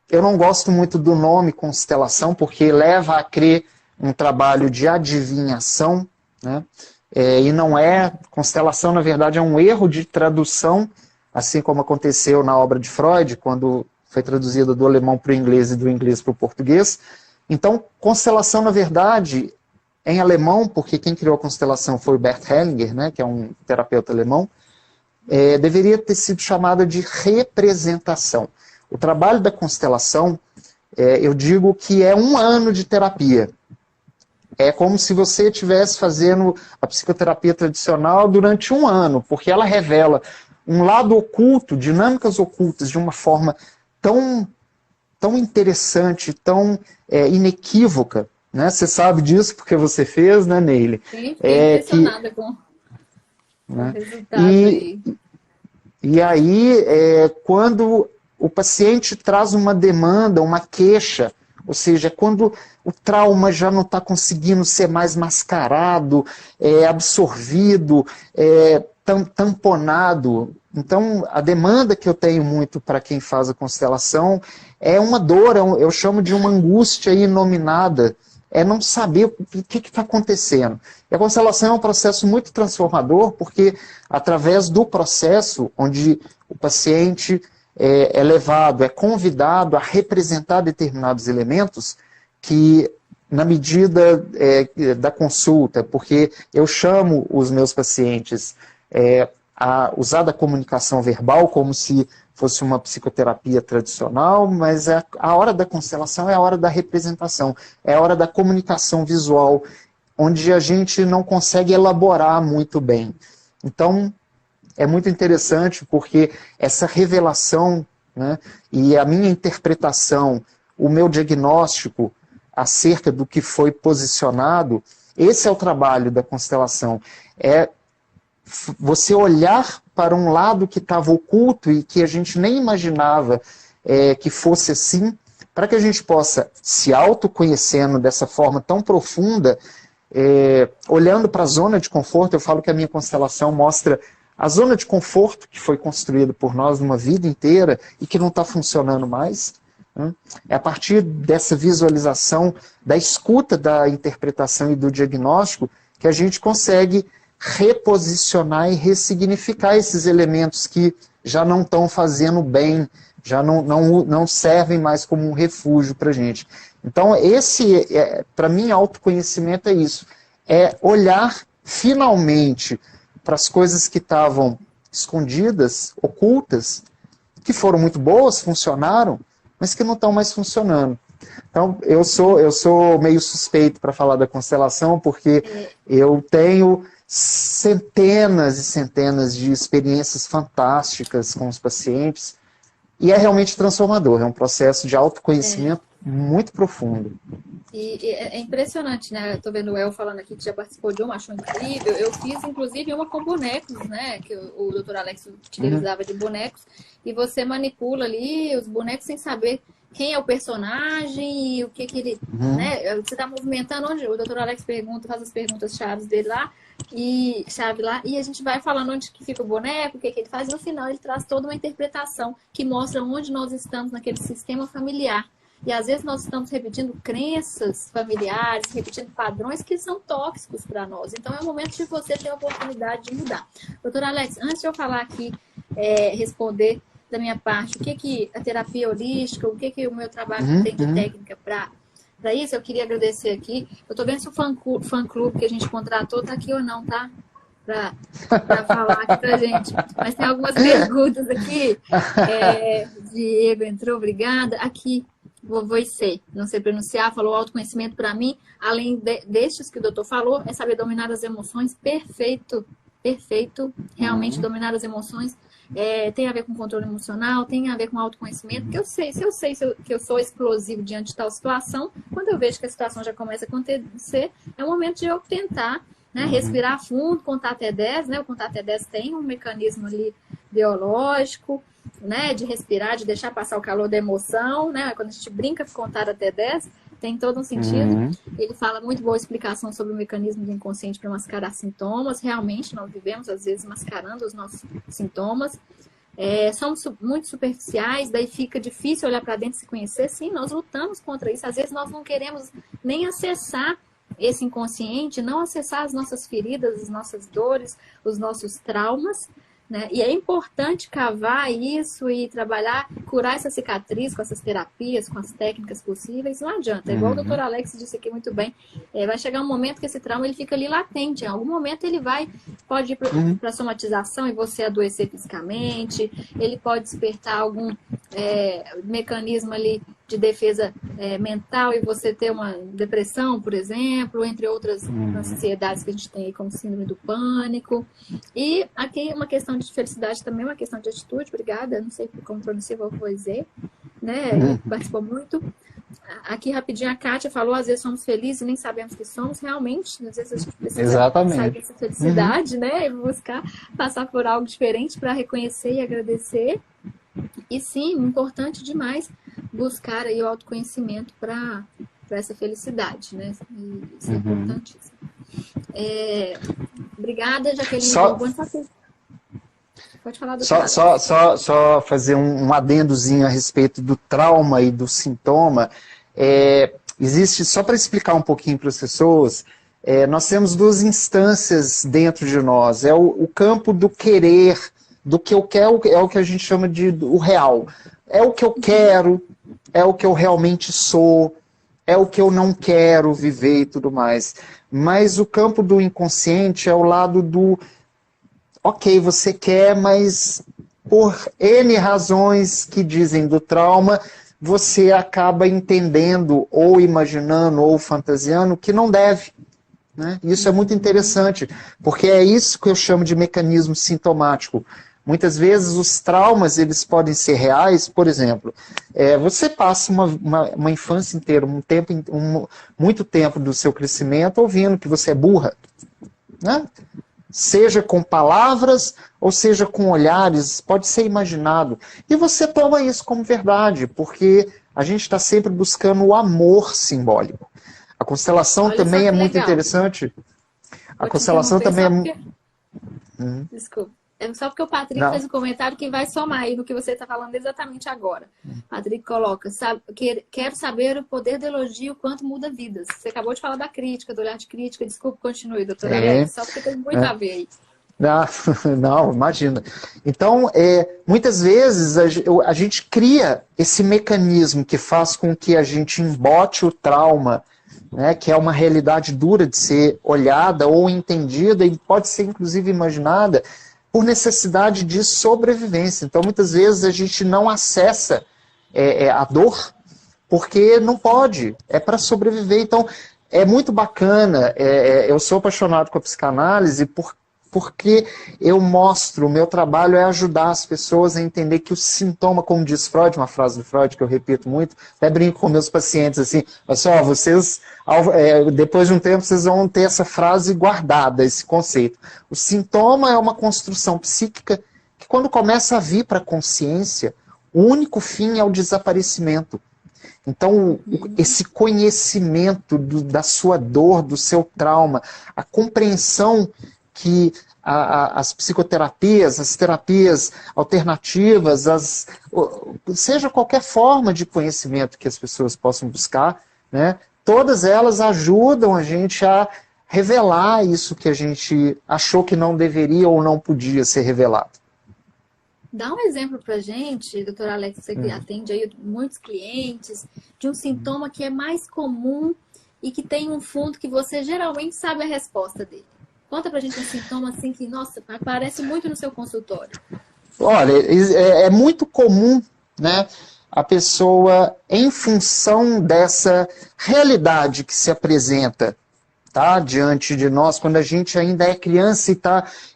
Eu não gosto muito do nome constelação, porque leva a crer um trabalho de adivinhação, né? E não é, constelação na verdade é um erro de tradução, assim como aconteceu na obra de Freud, quando foi traduzida do alemão para o inglês e do inglês para o português. Então, constelação, na verdade, em alemão, porque quem criou a constelação foi o Bert Hellinger, né, que é um terapeuta alemão, deveria ter sido chamada de representação. O trabalho da constelação, eu digo que é 1 ano de terapia. É como se você estivesse fazendo a psicoterapia tradicional durante 1 ano, porque ela revela um lado oculto, dinâmicas ocultas, de uma forma tão interessante, tão inequívoca, né? Você sabe disso porque você fez, né, Neile? Sim, fiquei impressionada com o resultado aí. E aí, quando o paciente traz uma demanda, uma queixa, ou seja, quando o trauma já não está conseguindo ser mais mascarado, absorvido, tamponado. Então, a demanda que eu tenho muito para quem faz a constelação é uma dor, eu chamo de uma angústia inominada, é não saber o que está acontecendo. E a constelação é um processo muito transformador, porque através do processo, onde o paciente é levado, é convidado a representar determinados elementos, que na medida da consulta, porque eu chamo os meus pacientes a usar da comunicação verbal como se fosse uma psicoterapia tradicional, mas a hora da constelação é a hora da representação, é a hora da comunicação visual, onde a gente não consegue elaborar muito bem. Então, é muito interessante porque essa revelação, né, e a minha interpretação, o meu diagnóstico acerca do que foi posicionado, esse é o trabalho da constelação. É você olhar para um lado que estava oculto e que a gente nem imaginava que fosse assim, para que a gente possa, se autoconhecendo dessa forma tão profunda, olhando para a zona de conforto. Eu falo que a minha constelação mostra a zona de conforto que foi construída por nós numa vida inteira e que não está funcionando mais. Né? É a partir dessa visualização, da escuta, da interpretação e do diagnóstico, que a gente consegue reposicionar e ressignificar esses elementos que já não estão fazendo bem, já não servem mais como um refúgio para a gente. Então, para mim, autoconhecimento é isso. É olhar finalmente para as coisas que estavam escondidas, ocultas, que foram muito boas, funcionaram, mas que não estão mais funcionando. Então, eu sou meio suspeito para falar da constelação, porque eu tenho centenas e centenas de experiências fantásticas com os pacientes, e é realmente transformador, é um processo de autoconhecimento muito profundo. E é impressionante, né? Eu tô vendo o El falando aqui que já participou de uma, achou incrível. Eu fiz, inclusive, uma com bonecos, né? Que o Dr. Alex utilizava de bonecos. E você manipula ali os bonecos sem saber quem é o personagem e o que ele... né? Você tá movimentando onde... O Dr. Alex faz as perguntas chaves dele lá. E a gente vai falando onde que fica o boneco, o que ele faz. E no final ele traz toda uma interpretação que mostra onde nós estamos naquele sistema familiar. E às vezes nós estamos repetindo crenças familiares, repetindo padrões que são tóxicos para nós. Então é o momento de você ter a oportunidade de mudar. Doutor Alex, antes de eu falar aqui, responder da minha parte, o que a terapia holística, o que o meu trabalho tem de técnica para isso, eu queria agradecer aqui. Eu estou vendo se o fã-clube que a gente contratou está aqui ou não, tá? Para falar aqui pra gente. Mas tem algumas perguntas aqui. Diego entrou, obrigada. Aqui. Vovô C, não sei pronunciar, falou autoconhecimento para mim, além destes que o doutor falou, é saber dominar as emoções, perfeito, realmente dominar as emoções, tem a ver com controle emocional, tem a ver com autoconhecimento, que eu sei, que eu sou explosivo diante de tal situação, quando eu vejo que a situação já começa a acontecer, é o momento de eu tentar, né, respirar fundo, contar até 10, né, o contar até 10 tem um mecanismo ali biológico, né, de respirar, de deixar passar o calor da emoção, né, quando a gente brinca de contar até 10, tem todo um sentido. Ele fala muito boa explicação sobre o mecanismo do inconsciente para mascarar sintomas. Realmente, nós vivemos, às vezes, mascarando os nossos sintomas. Somos muito superficiais, daí fica difícil olhar para dentro e se conhecer. Sim, nós lutamos contra isso. Às vezes, nós não queremos nem acessar esse inconsciente, não acessar as nossas feridas, as nossas dores, os nossos traumas, né? E é importante cavar isso e trabalhar, curar essa cicatriz com essas terapias, com as técnicas possíveis. Não adianta, igual o Dr. Alex disse aqui muito bem, vai chegar um momento que esse trauma ele fica ali latente. Em algum momento ele pode ir para a somatização e você adoecer fisicamente, ele pode despertar algum mecanismo ali de defesa mental e você ter uma depressão, por exemplo, entre outras ansiedades que a gente tem aí, como síndrome do pânico. E aqui uma questão de felicidade também, uma questão de atitude, obrigada, não sei como pronunciar, vou dizer, né? Ele participou muito. Aqui rapidinho a Kátia falou, às vezes somos felizes e nem sabemos que somos, realmente, às vezes a gente precisa sair dessa felicidade, né? E buscar passar por algo diferente para reconhecer e agradecer. E sim, importante demais buscar aí o autoconhecimento para essa felicidade, né? Isso é importantíssimo. Obrigada, Jaqueline. Pode falar do só fazer um adendozinho a respeito do trauma e do sintoma. Existe, só para explicar um pouquinho para as pessoas, nós temos duas instâncias dentro de nós. É o campo do querer, do que eu quero, é o que a gente chama de o real. É o que eu quero, é o que eu realmente sou, é o que eu não quero viver e tudo mais. Mas o campo do inconsciente é o lado do ok, você quer, mas por N razões que dizem do trauma, você acaba entendendo, ou imaginando, ou fantasiando, que não deve. Né? Isso é muito interessante, porque é isso que eu chamo de mecanismo sintomático. Muitas vezes os traumas eles podem ser reais, por exemplo, você passa uma infância inteira, muito tempo do seu crescimento ouvindo que você é burra, né? Seja com palavras ou seja com olhares, pode ser imaginado. E você toma isso como verdade, porque a gente está sempre buscando o amor simbólico. A constelação também é muito interessante. A constelação também é muito... Desculpa. Só porque o Patrick fez um comentário que vai somar aí no que você está falando exatamente agora. Patrick coloca, quero saber o poder do elogio, quanto muda vidas. Você acabou de falar da crítica, do olhar de crítica. Desculpa, continue, doutora Alex, só porque tem muito a ver aí. Não, não, imagina. Então, muitas vezes a gente cria esse mecanismo que faz com que a gente embote o trauma, né, que é uma realidade dura de ser olhada ou entendida e pode ser inclusive imaginada por necessidade de sobrevivência. Então, muitas vezes a gente não acessa a dor porque não pode, é para sobreviver. Então, é muito bacana, eu sou apaixonado com a psicanálise porque eu mostro, o meu trabalho é ajudar as pessoas a entender que o sintoma, como diz Freud, uma frase do Freud que eu repito muito, até brinco com meus pacientes assim, só, vocês, depois de um tempo, vocês vão ter essa frase guardada, esse conceito. O sintoma é uma construção psíquica que quando começa a vir para a consciência, o único fim é o desaparecimento. Então, esse conhecimento da sua dor, do seu trauma, a compreensão que as psicoterapias, as terapias alternativas, seja qualquer forma de conhecimento que as pessoas possam buscar, né, todas elas ajudam a gente a revelar isso que a gente achou que não deveria ou não podia ser revelado. Dá um exemplo pra gente, doutora Alex, você que atende aí muitos clientes, de um sintoma que é mais comum e que tem um fundo que você geralmente sabe a resposta dele. Conta pra gente um sintoma assim que, nossa, aparece muito no seu consultório. Olha, é muito comum, né, a pessoa, em função dessa realidade que se apresenta, tá, diante de nós, quando a gente ainda é criança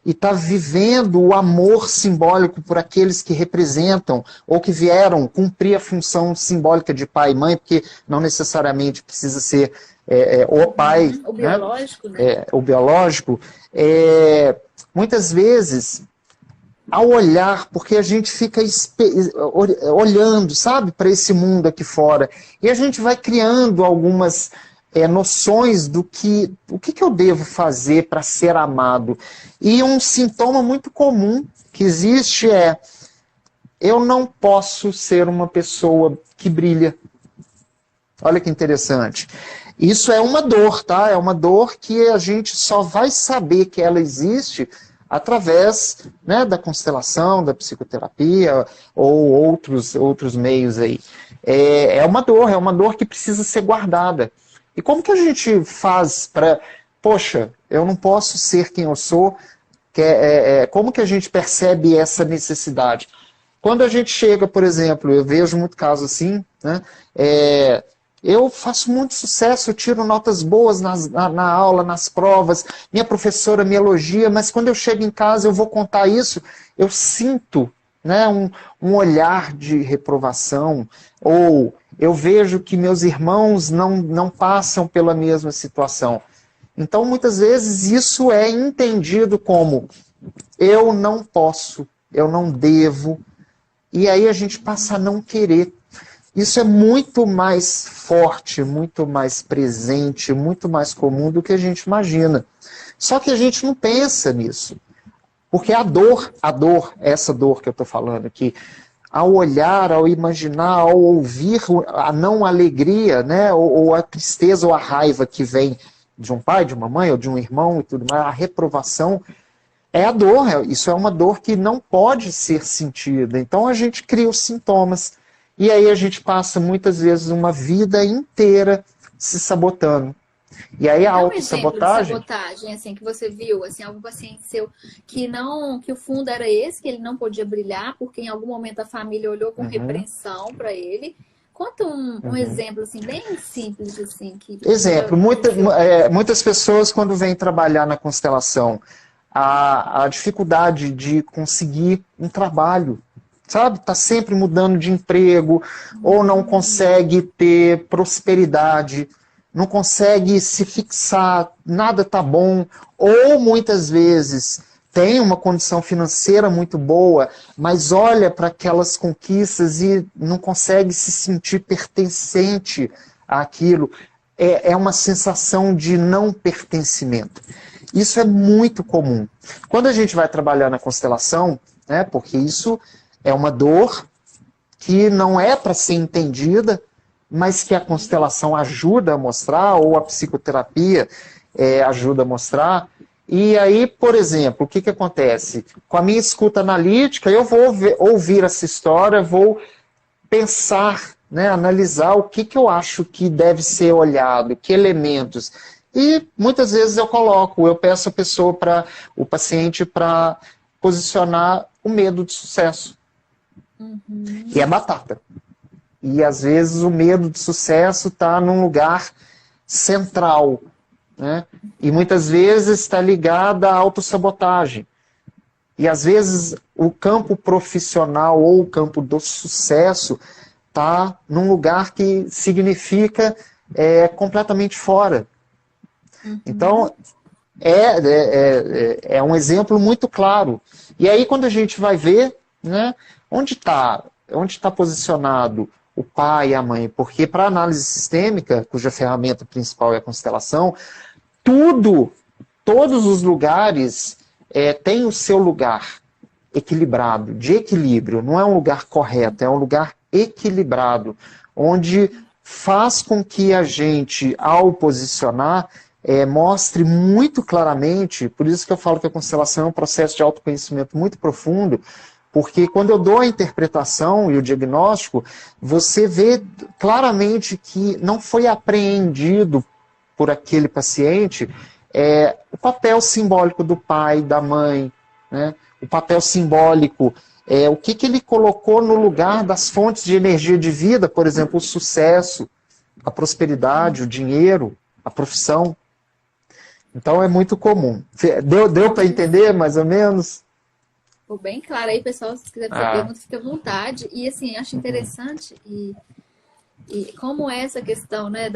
e tá vivendo o amor simbólico por aqueles que representam ou que vieram cumprir a função simbólica de pai e mãe, porque não necessariamente precisa ser o pai, o biológico, né? O biológico, muitas vezes, ao olhar, porque a gente fica olhando, sabe, para esse mundo aqui fora, e a gente vai criando algumas noções do o que eu devo fazer para ser amado. E um sintoma muito comum que existe eu não posso ser uma pessoa que brilha. Olha que interessante. Isso é uma dor, tá? É uma dor que a gente só vai saber que ela existe através, né, da constelação, da psicoterapia ou outros meios aí. É uma dor que precisa ser guardada. E como que a gente faz para... Poxa, eu não posso ser quem eu sou. Como que a gente percebe essa necessidade? Quando a gente chega, por exemplo, eu vejo muito caso assim, né? Eu faço muito sucesso, eu tiro notas boas na aula, nas provas, minha professora me elogia, mas quando eu chego em casa eu vou contar isso, eu sinto, né, um olhar de reprovação, ou eu vejo que meus irmãos não passam pela mesma situação. Então, muitas vezes, isso é entendido como eu não posso, eu não devo, e aí a gente passa a não querer. Isso é muito mais forte, muito mais presente, muito mais comum do que a gente imagina. Só que a gente não pensa nisso. Porque a dor, essa dor que eu estou falando aqui, ao olhar, ao imaginar, ao ouvir a não alegria, né, ou a tristeza ou a raiva que vem de um pai, de uma mãe, ou de um irmão e tudo mais, a reprovação, é a dor. Isso é uma dor que não pode ser sentida. Então a gente cria os sintomas. E aí a gente passa muitas vezes uma vida inteira se sabotando. E aí a autossabotagem... Um sabotagem, assim, que você viu, assim, algum paciente seu que o fundo era esse, que ele não podia brilhar, porque em algum momento a família olhou com repreensão para ele. Conta um exemplo, assim, bem simples, assim. Exemplo, muitas pessoas quando vêm trabalhar na constelação, a dificuldade de conseguir um trabalho, sabe? Está sempre mudando de emprego, ou não consegue ter prosperidade, não consegue se fixar, nada está bom, ou muitas vezes tem uma condição financeira muito boa, mas olha para aquelas conquistas e não consegue se sentir pertencente àquilo. É uma sensação de não pertencimento. Isso é muito comum. Quando a gente vai trabalhar na constelação, né, porque isso é uma dor que não é para ser entendida, mas que a constelação ajuda a mostrar, ou a psicoterapia ajuda a mostrar, E aí, por exemplo, o que acontece? Com a minha escuta analítica, eu vou ouvir essa história, vou pensar, né, analisar o que eu acho que deve ser olhado, que elementos. E muitas vezes eu peço a pessoa, o paciente, para posicionar o medo de sucesso, que é batata. E às vezes o medo de sucesso está num lugar central, né? E muitas vezes está ligada à autossabotagem. E às vezes o campo profissional ou o campo do sucesso está num lugar que significa completamente fora. Então, é um exemplo muito claro. E aí, quando a gente vai ver, né, onde está posicionado o pai e a mãe? Porque para análise sistêmica, cuja ferramenta principal é a constelação, todos os lugares têm o seu lugar equilibrado, de equilíbrio. Não é um lugar correto, é um lugar equilibrado, onde faz com que a gente, ao posicionar, mostre muito claramente, por isso que eu falo que a constelação é um processo de autoconhecimento muito profundo, porque quando eu dou a interpretação e o diagnóstico, você vê claramente que não foi apreendido por aquele paciente o papel simbólico do pai, da mãe, né? O papel simbólico, o que ele colocou no lugar das fontes de energia de vida, por exemplo, o sucesso, a prosperidade, o dinheiro, a profissão. Então é muito comum. Deu para entender, mais ou menos? Ficou bem claro aí, pessoal. Se quiser fazer pergunta, fique à vontade. E assim, acho interessante e como essa questão, né,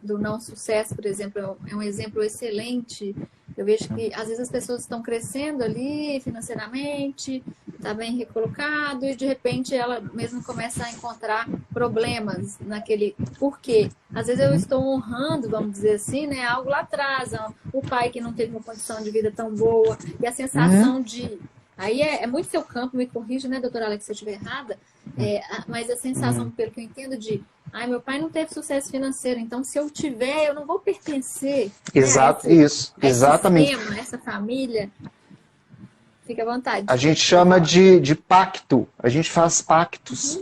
do não sucesso, por exemplo, é um exemplo excelente. Eu vejo que às vezes as pessoas estão crescendo ali financeiramente, está bem recolocado, e de repente ela mesma começa a encontrar problemas naquele porquê. Às vezes eu estou honrando, vamos dizer assim, né, algo lá atrás, o pai que não teve uma condição de vida tão boa, e a sensação de... Aí é muito seu campo, me corrija, né, doutora Alex, se eu estiver errada, mas a sensação, pelo que eu entendo, de meu pai não teve sucesso financeiro, então se eu tiver, eu não vou pertencer. Exato, né, exatamente. Sistema, essa família. Fique à vontade. A gente chama de pacto, a gente faz pactos.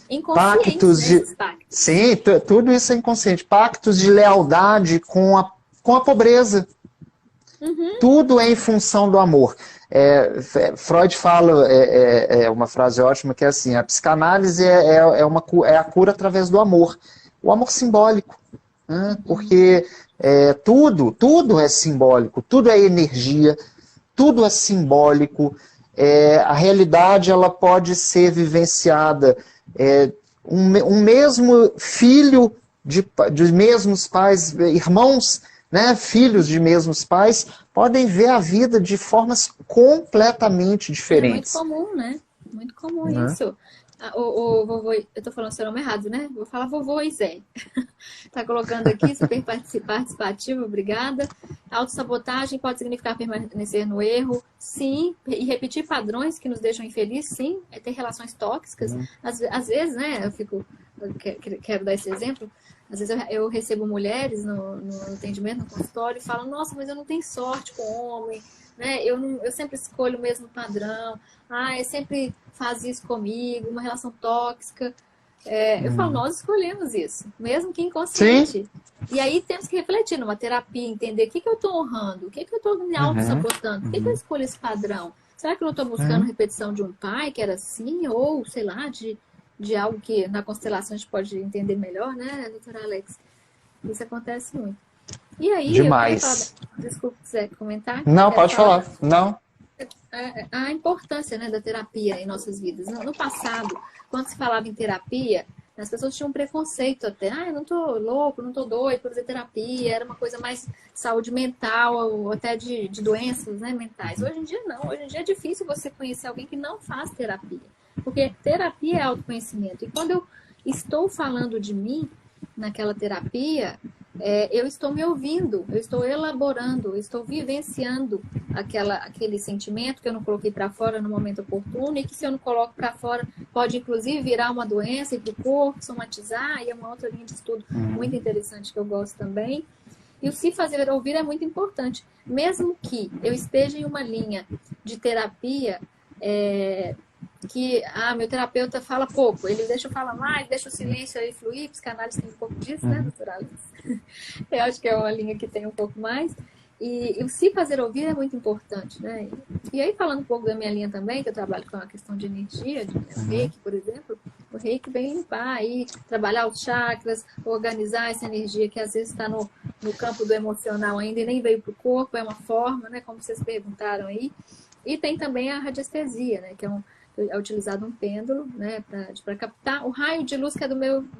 Inconscientes, né, pactos. Sim, tudo isso é inconsciente. Pactos de lealdade com a pobreza. Tudo é em função do amor. Freud fala, uma frase ótima, que é assim: a psicanálise é a cura através do amor. O amor simbólico. Né? Porque tudo é simbólico, tudo é energia, tudo é simbólico. A realidade ela pode ser vivenciada. Um mesmo filho de mesmos pais, irmãos, né, filhos de mesmos pais, podem ver a vida de formas completamente diferentes. É muito comum, né? Muito comum isso. O vovô, eu estou falando seu nome errado, né? Vou falar vovô e Zé. Está colocando aqui, super participativo, obrigada. Autossabotagem pode significar permanecer no erro, sim. E repetir padrões que nos deixam infelizes, sim. É ter relações tóxicas. Às vezes, né, quero dar esse exemplo. Às vezes eu recebo mulheres no atendimento, no consultório, e falam: nossa, mas eu não tenho sorte com homem, né? Eu sempre escolho o mesmo padrão, eu sempre faz isso comigo, uma relação tóxica. Eu falo: nós escolhemos isso, mesmo que inconsciente. Sim. E aí temos que refletir numa terapia, entender o que eu estou honrando, o que eu estou me auto-sabotando, por que eu escolho esse padrão? Será que eu não estou buscando repetição de um pai que era assim, ou sei lá, de algo que na constelação a gente pode entender melhor, né, doutora Alex? Isso acontece muito. E aí, demais. Desculpa, quiser comentar? Não, pode falar. Não. A importância, né, da terapia em nossas vidas. No passado, quando se falava em terapia, as pessoas tinham um preconceito até. Eu não tô louco, não tô doido para fazer terapia. Era uma coisa mais saúde mental, ou até de doenças, né, mentais. Hoje em dia não. Hoje em dia é difícil você conhecer alguém que não faz terapia. Porque terapia é autoconhecimento. E quando eu estou falando de mim naquela terapia, eu estou me ouvindo, eu estou elaborando, eu estou vivenciando aquele sentimento que eu não coloquei para fora no momento oportuno, e que se eu não coloco para fora pode inclusive virar uma doença e para o corpo, somatizar, e é uma outra linha de estudo muito interessante que eu gosto também. E o se fazer ouvir é muito importante. Mesmo que eu esteja em uma linha de terapia que meu terapeuta fala pouco, ele deixa eu falar mais, deixa o silêncio aí fluir, psicanálise tem um pouco disso, né, doutora Alex? Eu acho que é uma linha que tem um pouco mais. E o se fazer ouvir é muito importante, né? E aí, falando um pouco da minha linha também, que eu trabalho com a questão de energia, de reiki, por exemplo, o reiki vem limpar aí, trabalhar os chakras, organizar essa energia que às vezes está no campo do emocional ainda e nem veio para o corpo, é uma forma, né? Como vocês perguntaram aí. E tem também a radiestesia, né? Que é utilizado um pêndulo, né? Para captar o raio de luz que é da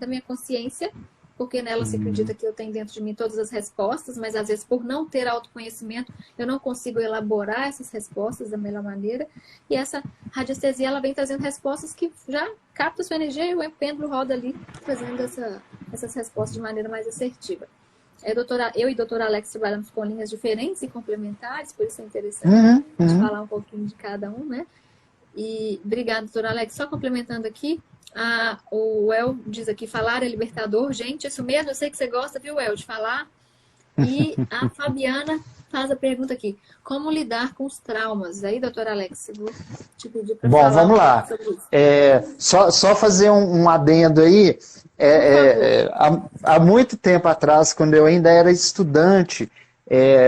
minha consciência, porque nela se acredita que eu tenho dentro de mim todas as respostas, mas às vezes por não ter autoconhecimento, eu não consigo elaborar essas respostas da melhor maneira. E essa radiestesia, ela vem trazendo respostas que já captam sua energia e o pêndulo roda ali, trazendo essas respostas de maneira mais assertiva. Eu e a doutora Alex trabalhamos com linhas diferentes e complementares, por isso é interessante a gente falar um pouquinho de cada um, né? E obrigada, doutora Alex. Só complementando aqui, o El diz aqui, falar é libertador. Gente, isso mesmo, eu sei que você gosta, viu, El, de falar. E a Fabiana faz a pergunta aqui, como lidar com os traumas? Aí, doutora Alex, eu vou te pedir para falar. Bom, vamos lá. Só fazer um adendo aí. Há muito tempo atrás, quando eu ainda era estudante,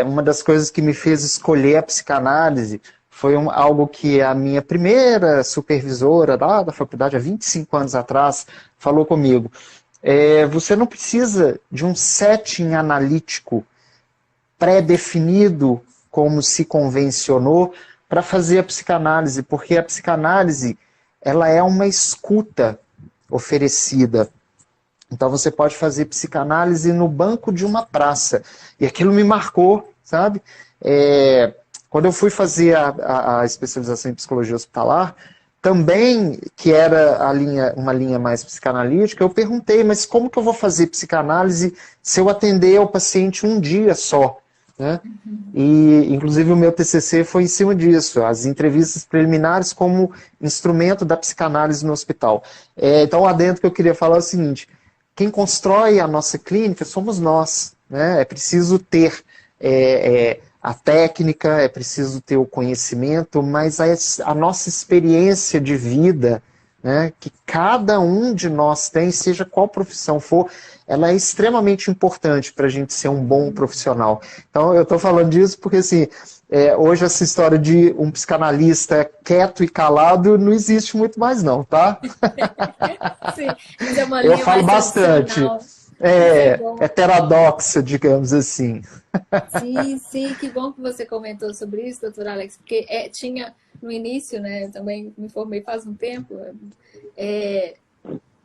uma das coisas que me fez escolher a psicanálise foi algo que a minha primeira supervisora lá da faculdade, há 25 anos atrás, falou comigo. Você não precisa de um setting analítico pré-definido, como se convencionou, para fazer a psicanálise, porque a psicanálise ela é uma escuta oferecida. Então você pode fazer psicanálise no banco de uma praça. E aquilo me marcou, sabe? Quando eu fui fazer a especialização em psicologia hospitalar, também, que era uma linha mais psicanalítica, eu perguntei, mas como que eu vou fazer psicanálise se eu atender ao paciente um dia só? Né? E, inclusive, o meu TCC foi em cima disso, as entrevistas preliminares como instrumento da psicanálise no hospital. Então, lá dentro que eu queria falar é o seguinte, quem constrói a nossa clínica somos nós, né? É preciso ter a técnica, é preciso ter o conhecimento, mas a nossa experiência de vida, né, que cada um de nós tem, seja qual profissão for, ela é extremamente importante para a gente ser um bom profissional. Então, eu estou falando disso porque, assim, hoje essa história de um psicanalista quieto e calado não existe muito mais não, tá? Sim, mas é uma linha eu falo bastante. Heterodoxa, digamos assim. Sim, que bom que você comentou sobre isso, doutor Alex, porque tinha no início, né, eu também me formei faz um tempo,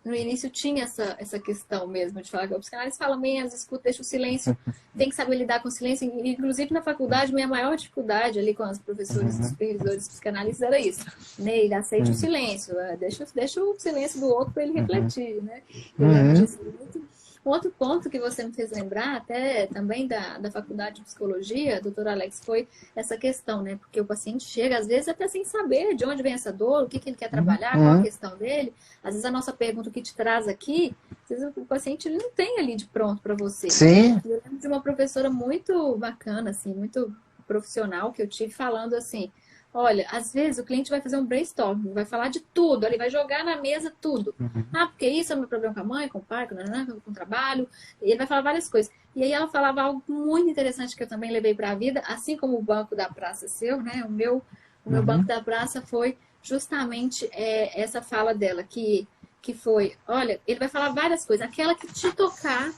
no início tinha essa questão mesmo de falar que o psicanálise fala menos, escuta, deixa o silêncio, tem que saber lidar com o silêncio, inclusive na faculdade, minha maior dificuldade ali com as professoras e supervisores psicanalistas era isso, né, ele aceite o silêncio, deixa o silêncio do outro para ele refletir, né, eu lembro disso muito. Um outro ponto que você me fez lembrar, até também da faculdade de psicologia, doutor Alex, foi essa questão, né? Porque o paciente chega, às vezes, até sem saber de onde vem essa dor, o que ele quer trabalhar, qual a questão dele. Às vezes, a nossa pergunta, o que te traz aqui, às vezes o paciente ele não tem ali de pronto para você. Sim. Eu lembro de uma professora muito bacana, assim, muito profissional que eu tive falando assim, olha, às vezes o cliente vai fazer um brainstorming, vai falar de tudo, ele vai jogar na mesa tudo. Porque isso é o meu problema com a mãe, com o pai, com o trabalho, e ele vai falar várias coisas. E aí ela falava algo muito interessante que eu também levei para a vida, assim como o banco da praça seu, né? O meu banco da praça foi justamente essa fala dela, que foi, olha, ele vai falar várias coisas, aquela que te tocar,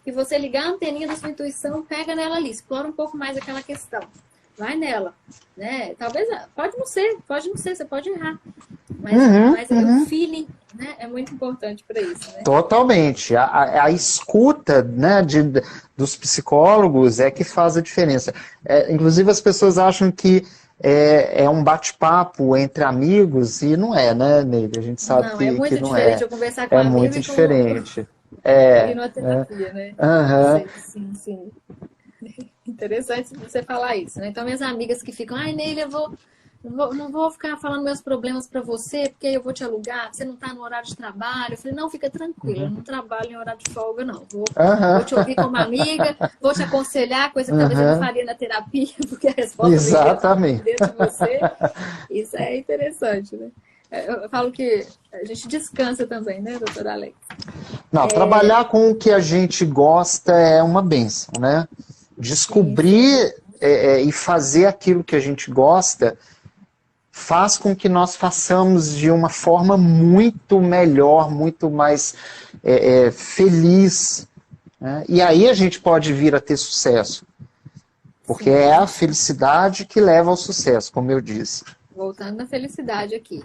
que você ligar a anteninha da sua intuição, pega nela ali, explora um pouco mais aquela questão. Vai nela, né? Talvez, pode não ser, você pode errar. Mas o feeling, né, é muito importante para isso, né? Totalmente. A escuta, né, dos psicólogos é que faz a diferença. Inclusive as pessoas acham que é um bate-papo entre amigos e não é, né, Neide? A gente sabe que não é. É muito diferente eu conversar com um amigo muito diferente. E numa terapia, né? Sim. Interessante você falar isso, né? Então, minhas amigas que ficam, ai, Neile, eu vou não vou ficar falando meus problemas para você, porque eu vou te alugar, você não está no horário de trabalho. Eu falei, não, fica tranquila, eu não trabalho em horário de folga, não. Vou te ouvir como amiga, vou te aconselhar, coisa que talvez eu não faria na terapia, porque a resposta vem Exatamente. dentro de você. Isso é interessante, né? Eu falo que a gente descansa também, né, doutora Alex? Não, trabalhar com o que a gente gosta é uma bênção, né? Descobrir e fazer aquilo que a gente gosta faz com que nós façamos de uma forma muito melhor, muito mais feliz. Né? E aí a gente pode vir a ter sucesso. Porque é a felicidade que leva ao sucesso, como eu disse. Voltando na felicidade aqui.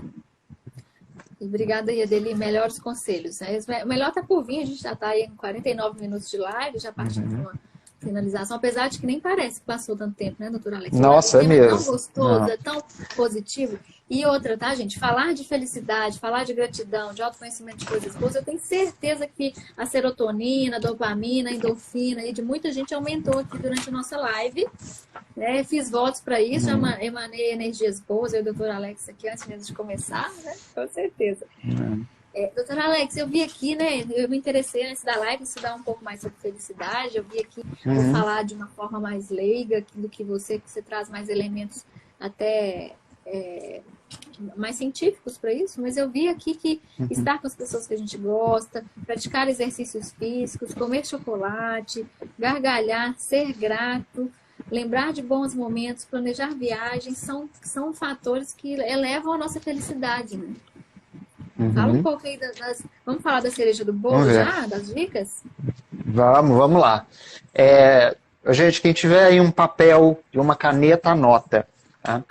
Obrigada, Adeli. Melhores conselhos. Né? O melhor está por vir, a gente já está aí em 49 minutos de live, já partindo para uma finalização, apesar de que nem parece que passou tanto tempo, né, doutora Alex? Nossa, é mesmo. É tão gostoso, é tão positivo. E outra, tá, gente? Falar de felicidade, falar de gratidão, de autoconhecimento de coisas boas, eu tenho certeza que a serotonina, a dopamina, a endorfina e de muita gente aumentou aqui durante a nossa live. Né? Fiz votos para isso, já emanei energias boas, eu e o doutor Alex aqui antes mesmo de começar, né? Com certeza. Doutora Alex, eu vi aqui, né? Eu me interessei antes da live em estudar um pouco mais sobre felicidade. Eu vi aqui vou falar de uma forma mais leiga do que você traz mais elementos até mais científicos para isso, mas eu vi aqui que estar com as pessoas que a gente gosta, praticar exercícios físicos, comer chocolate, gargalhar, ser grato, lembrar de bons momentos, planejar viagens, são fatores que elevam a nossa felicidade, né? Fala um pouco aí Vamos falar da cereja do bolo já, das dicas? Vamos lá. Gente, quem tiver aí um papel e uma caneta, anota. Tá?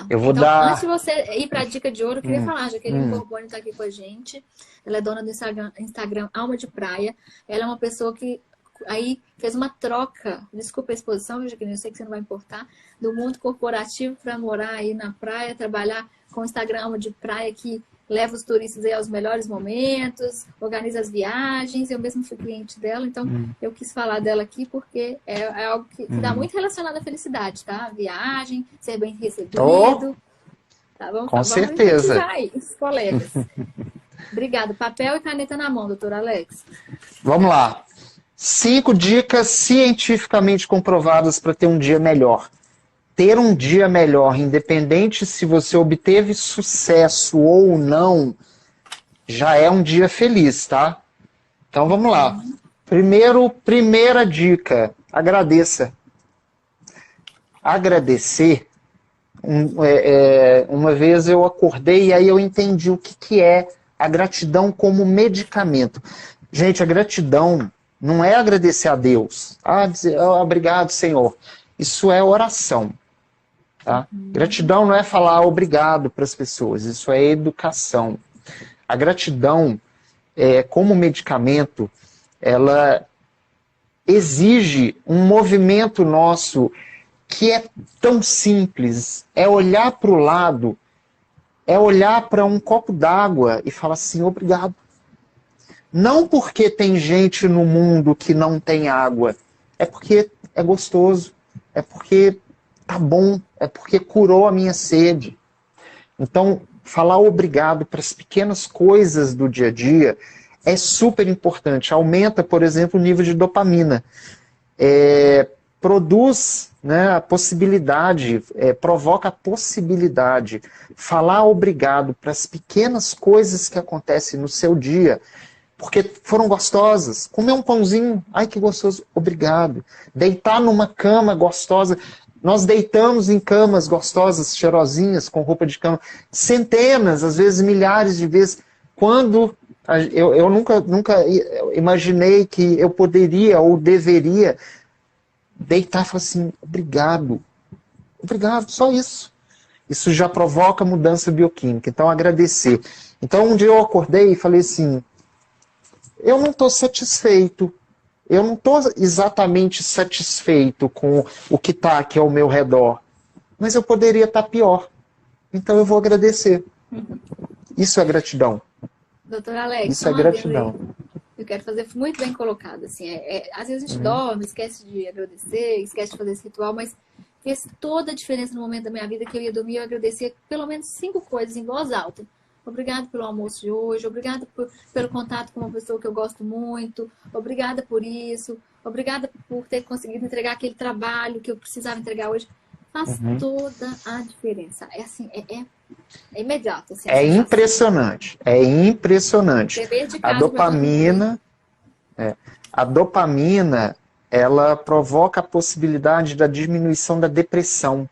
Eu vou dar... Antes de você ir para a dica de ouro, eu queria falar, Jaqueline Borboni está aqui com a gente. Ela é dona do Instagram Alma de Praia. Ela é uma pessoa que aí fez uma troca, desculpa a exposição, Jaqueline, eu sei que você não vai importar, do mundo corporativo para morar aí na praia, trabalhar com o Instagram Alma de Praia, que leva os turistas aí aos melhores momentos, organiza as viagens, eu mesmo fui cliente dela, então eu quis falar dela aqui porque é algo que dá muito relacionado à felicidade, tá? Viagem, ser bem recebido. Tá? Com certeza. Aí, os colegas. Obrigada. Papel e caneta na mão, doutor Alex. Vamos lá. 5 dicas cientificamente comprovadas para ter um dia melhor. Ter um dia melhor, independente se você obteve sucesso ou não, já é um dia feliz, tá? Então vamos lá. Primeira dica, agradeça. Agradecer. Uma vez eu acordei e aí eu entendi o que é a gratidão como medicamento. Gente, a gratidão não é agradecer a Deus. Dizer, obrigado, Senhor. Isso é oração. Tá? Gratidão não é falar obrigado para as pessoas, isso é educação. A gratidão, como medicamento, ela exige um movimento nosso que é tão simples, é olhar para o lado, é olhar para um copo d'água e falar assim, obrigado. Não porque tem gente no mundo que não tem água, é porque é gostoso, é porque tá bom, é porque curou a minha sede. Então, falar obrigado para as pequenas coisas do dia a dia é super importante. Aumenta, por exemplo, o nível de dopamina. Produz, né, a possibilidade, provoca a possibilidade. Falar obrigado para as pequenas coisas que acontecem no seu dia, porque foram gostosas. Comer um pãozinho, ai que gostoso, obrigado. Deitar numa cama gostosa. Nós deitamos em camas gostosas, cheirosinhas, com roupa de cama, centenas, às vezes milhares de vezes. Quando eu nunca imaginei que eu poderia ou deveria deitar e falar assim, obrigado, só isso. Isso já provoca mudança bioquímica, então agradecer. Então um dia eu acordei e falei assim, eu não estou satisfeito. Eu não estou exatamente satisfeito com o que está aqui ao meu redor, mas eu poderia estar pior. Então eu vou agradecer. Isso é gratidão. Doutor Alex, isso é gratidão. Eu quero fazer muito bem colocado. Assim, às vezes a gente dorme, esquece de agradecer, esquece de fazer esse ritual, mas fez toda a diferença no momento da minha vida que eu ia dormir. Eu agradecia pelo menos 5 coisas em voz alta. Obrigada pelo almoço de hoje, obrigada pelo contato com uma pessoa que eu gosto muito, obrigada por isso, obrigada por ter conseguido entregar aquele trabalho que eu precisava entregar hoje. Faz toda a diferença. É assim, é imediato. Assim, é impressionante, é impressionante. A dopamina, ela provoca a possibilidade da diminuição da depressão.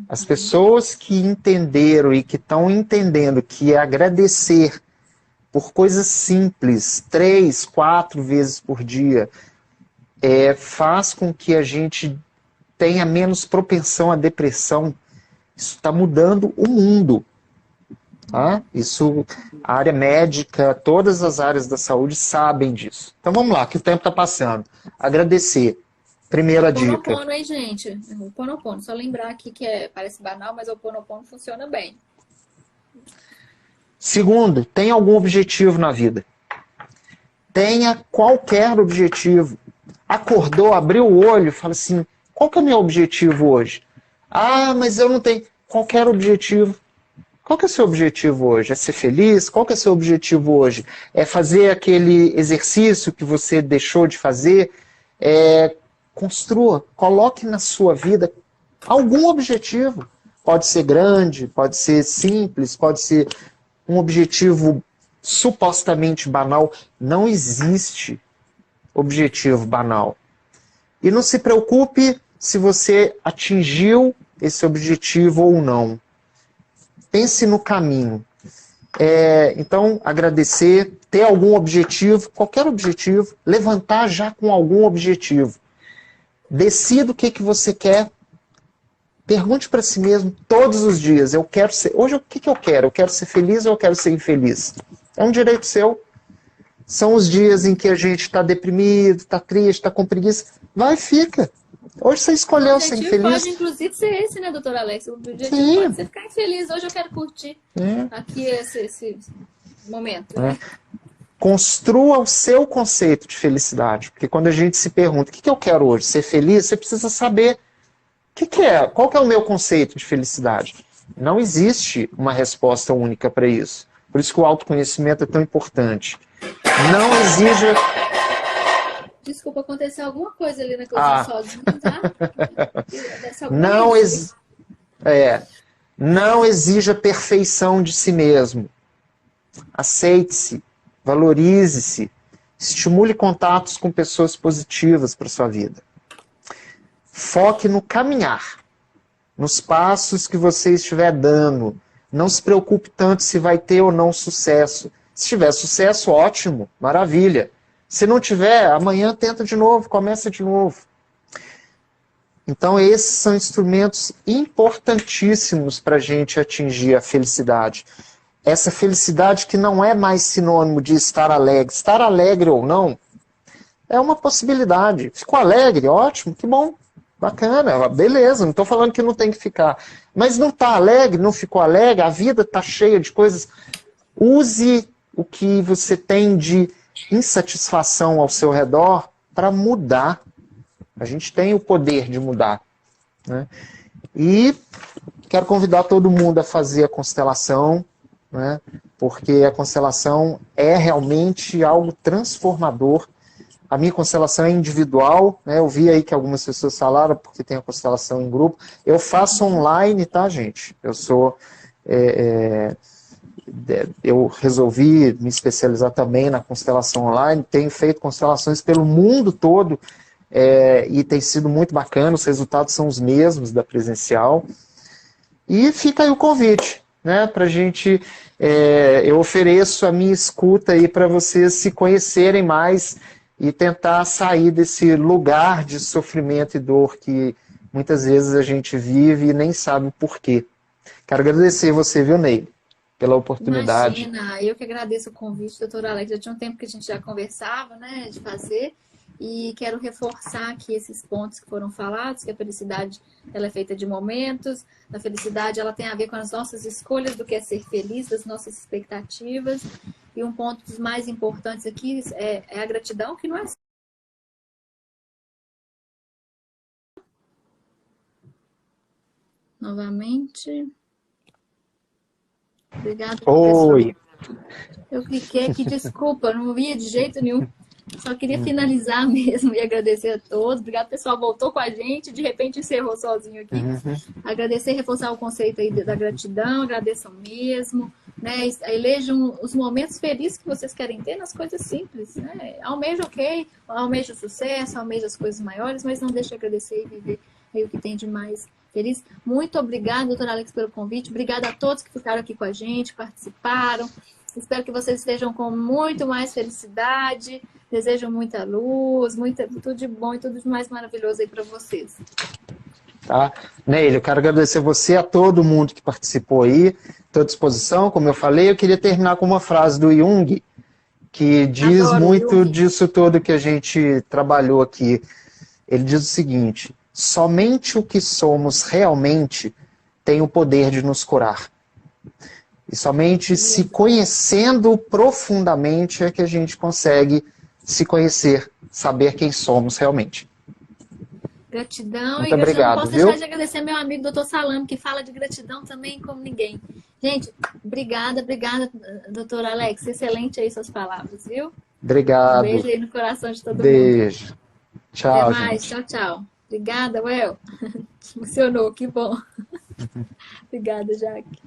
As pessoas que entenderam e que estão entendendo que é agradecer por coisas simples, 3, 4 vezes por dia, faz com que a gente tenha menos propensão à depressão. Isso está mudando o mundo. Tá? Isso, a área médica, todas as áreas da saúde sabem disso. Então vamos lá, que o tempo está passando. Agradecer. Primeira dica. O Ho'oponopono, hein, gente? O Ho'oponopono. Só lembrar aqui que parece banal, mas o Ho'oponopono funciona bem. Segundo, tenha algum objetivo na vida. Tenha qualquer objetivo. Acordou, abriu o olho, fala assim, qual que é o meu objetivo hoje? Ah, mas eu não tenho qualquer objetivo. Qual que é o seu objetivo hoje? É ser feliz? Qual que é o seu objetivo hoje? É fazer aquele exercício que você deixou de fazer? Construa, coloque na sua vida algum objetivo. Pode ser grande, pode ser simples, pode ser um objetivo supostamente banal. Não existe objetivo banal. E não se preocupe se você atingiu esse objetivo ou não. Pense no caminho. Então, agradecer, ter algum objetivo, qualquer objetivo, levantar já com algum objetivo. Decida o que você quer. Pergunte para si mesmo todos os dias. Hoje o que eu quero? Eu quero ser feliz ou eu quero ser infeliz? É um direito seu. São os dias em que a gente está deprimido, está triste, está com preguiça. Vai e fica. Hoje você escolheu ser infeliz. O objetivo pode, inclusive, ser esse, né, doutora Alex? O objetivo pode ser ficar infeliz. Hoje eu quero curtir aqui esse momento. Né? Construa o seu conceito de felicidade. Porque quando a gente se pergunta, o que eu quero hoje? Ser feliz? Você precisa saber qual que é o meu conceito de felicidade. Não existe uma resposta única para isso. Por isso que o autoconhecimento é tão importante. Não exija... Desculpa, aconteceu alguma coisa ali na cozinha sozinha, tá? Não exija perfeição de si mesmo. Aceite-se, valorize-se, estimule contatos com pessoas positivas para sua vida. Foque no caminhar, nos passos que você estiver dando. Não se preocupe tanto se vai ter ou não sucesso. Se tiver sucesso, ótimo, maravilha. Se não tiver, amanhã tenta de novo, começa de novo. Então esses são instrumentos importantíssimos para a gente atingir a felicidade. Essa felicidade que não é mais sinônimo de estar alegre. Estar alegre ou não, é uma possibilidade. Ficou alegre? Ótimo, que bom, bacana, beleza, não estou falando que não tem que ficar. Mas não está alegre, não ficou alegre, a vida está cheia de coisas. Use o que você tem de insatisfação ao seu redor para mudar. A gente tem o poder de mudar. Né? E quero convidar todo mundo a fazer a constelação, né? Porque a constelação é realmente algo transformador. A minha constelação é individual, né? Eu vi aí que algumas pessoas falaram porque tem a constelação em grupo. Eu faço online, tá, gente? Eu resolvi me especializar também na constelação online, tenho feito constelações pelo mundo todo e tem sido muito bacana, os resultados são os mesmos da presencial. E fica aí o convite, né, pra gente, eu ofereço a minha escuta aí para vocês se conhecerem mais e tentar sair desse lugar de sofrimento e dor que muitas vezes a gente vive e nem sabe o porquê. Quero agradecer você, viu, Ney, pela oportunidade. Imagina, eu que agradeço o convite, doutora Alex. Já tinha um tempo que a gente já conversava, né, de fazer, e quero reforçar aqui esses pontos que foram falados, que a felicidade ela é feita de momentos, a felicidade ela tem a ver com as nossas escolhas do que é ser feliz, das nossas expectativas, e um ponto dos mais importantes aqui é a gratidão, que não é novamente. Obrigada, Oi. pessoal. Eu cliquei aqui, desculpa, não via de jeito nenhum. Só queria finalizar mesmo e agradecer a todos. Obrigado, pessoal. Voltou com a gente, de repente encerrou sozinho aqui. Agradecer e reforçar o conceito aí da gratidão, agradeçam mesmo. Né? Elejam os momentos felizes que vocês querem ter nas coisas simples. Né? Almeja, ok, almeja o sucesso, almeja as coisas maiores, mas não deixe de agradecer e viver aí o que tem de mais feliz. Muito obrigada, doutora Alex, pelo convite. Obrigada a todos que ficaram aqui com a gente, participaram. Espero que vocês estejam com muito mais felicidade. Desejo muita luz, tudo de bom e tudo de mais maravilhoso aí para vocês. Tá? Neile, eu quero agradecer você, a todo mundo que participou aí. Estou à disposição, como eu falei. Eu queria terminar com uma frase do Jung, que diz muito disso tudo que a gente trabalhou aqui. Ele diz o seguinte: somente o que somos realmente tem o poder de nos curar. E somente se conhecendo profundamente é que a gente consegue se conhecer, saber quem somos realmente. Gratidão. Muito E gratidão. obrigado, Não posso deixar de agradecer meu amigo doutor Salame, que fala de gratidão também como ninguém. Gente, obrigada, doutora Alex. Excelente aí suas palavras, viu? Obrigado. Um beijo aí no coração de todo mundo. Beijo. Tchau, até mais. gente. Tchau. Obrigada, Well. Funcionou, que bom. Obrigada, Jaque.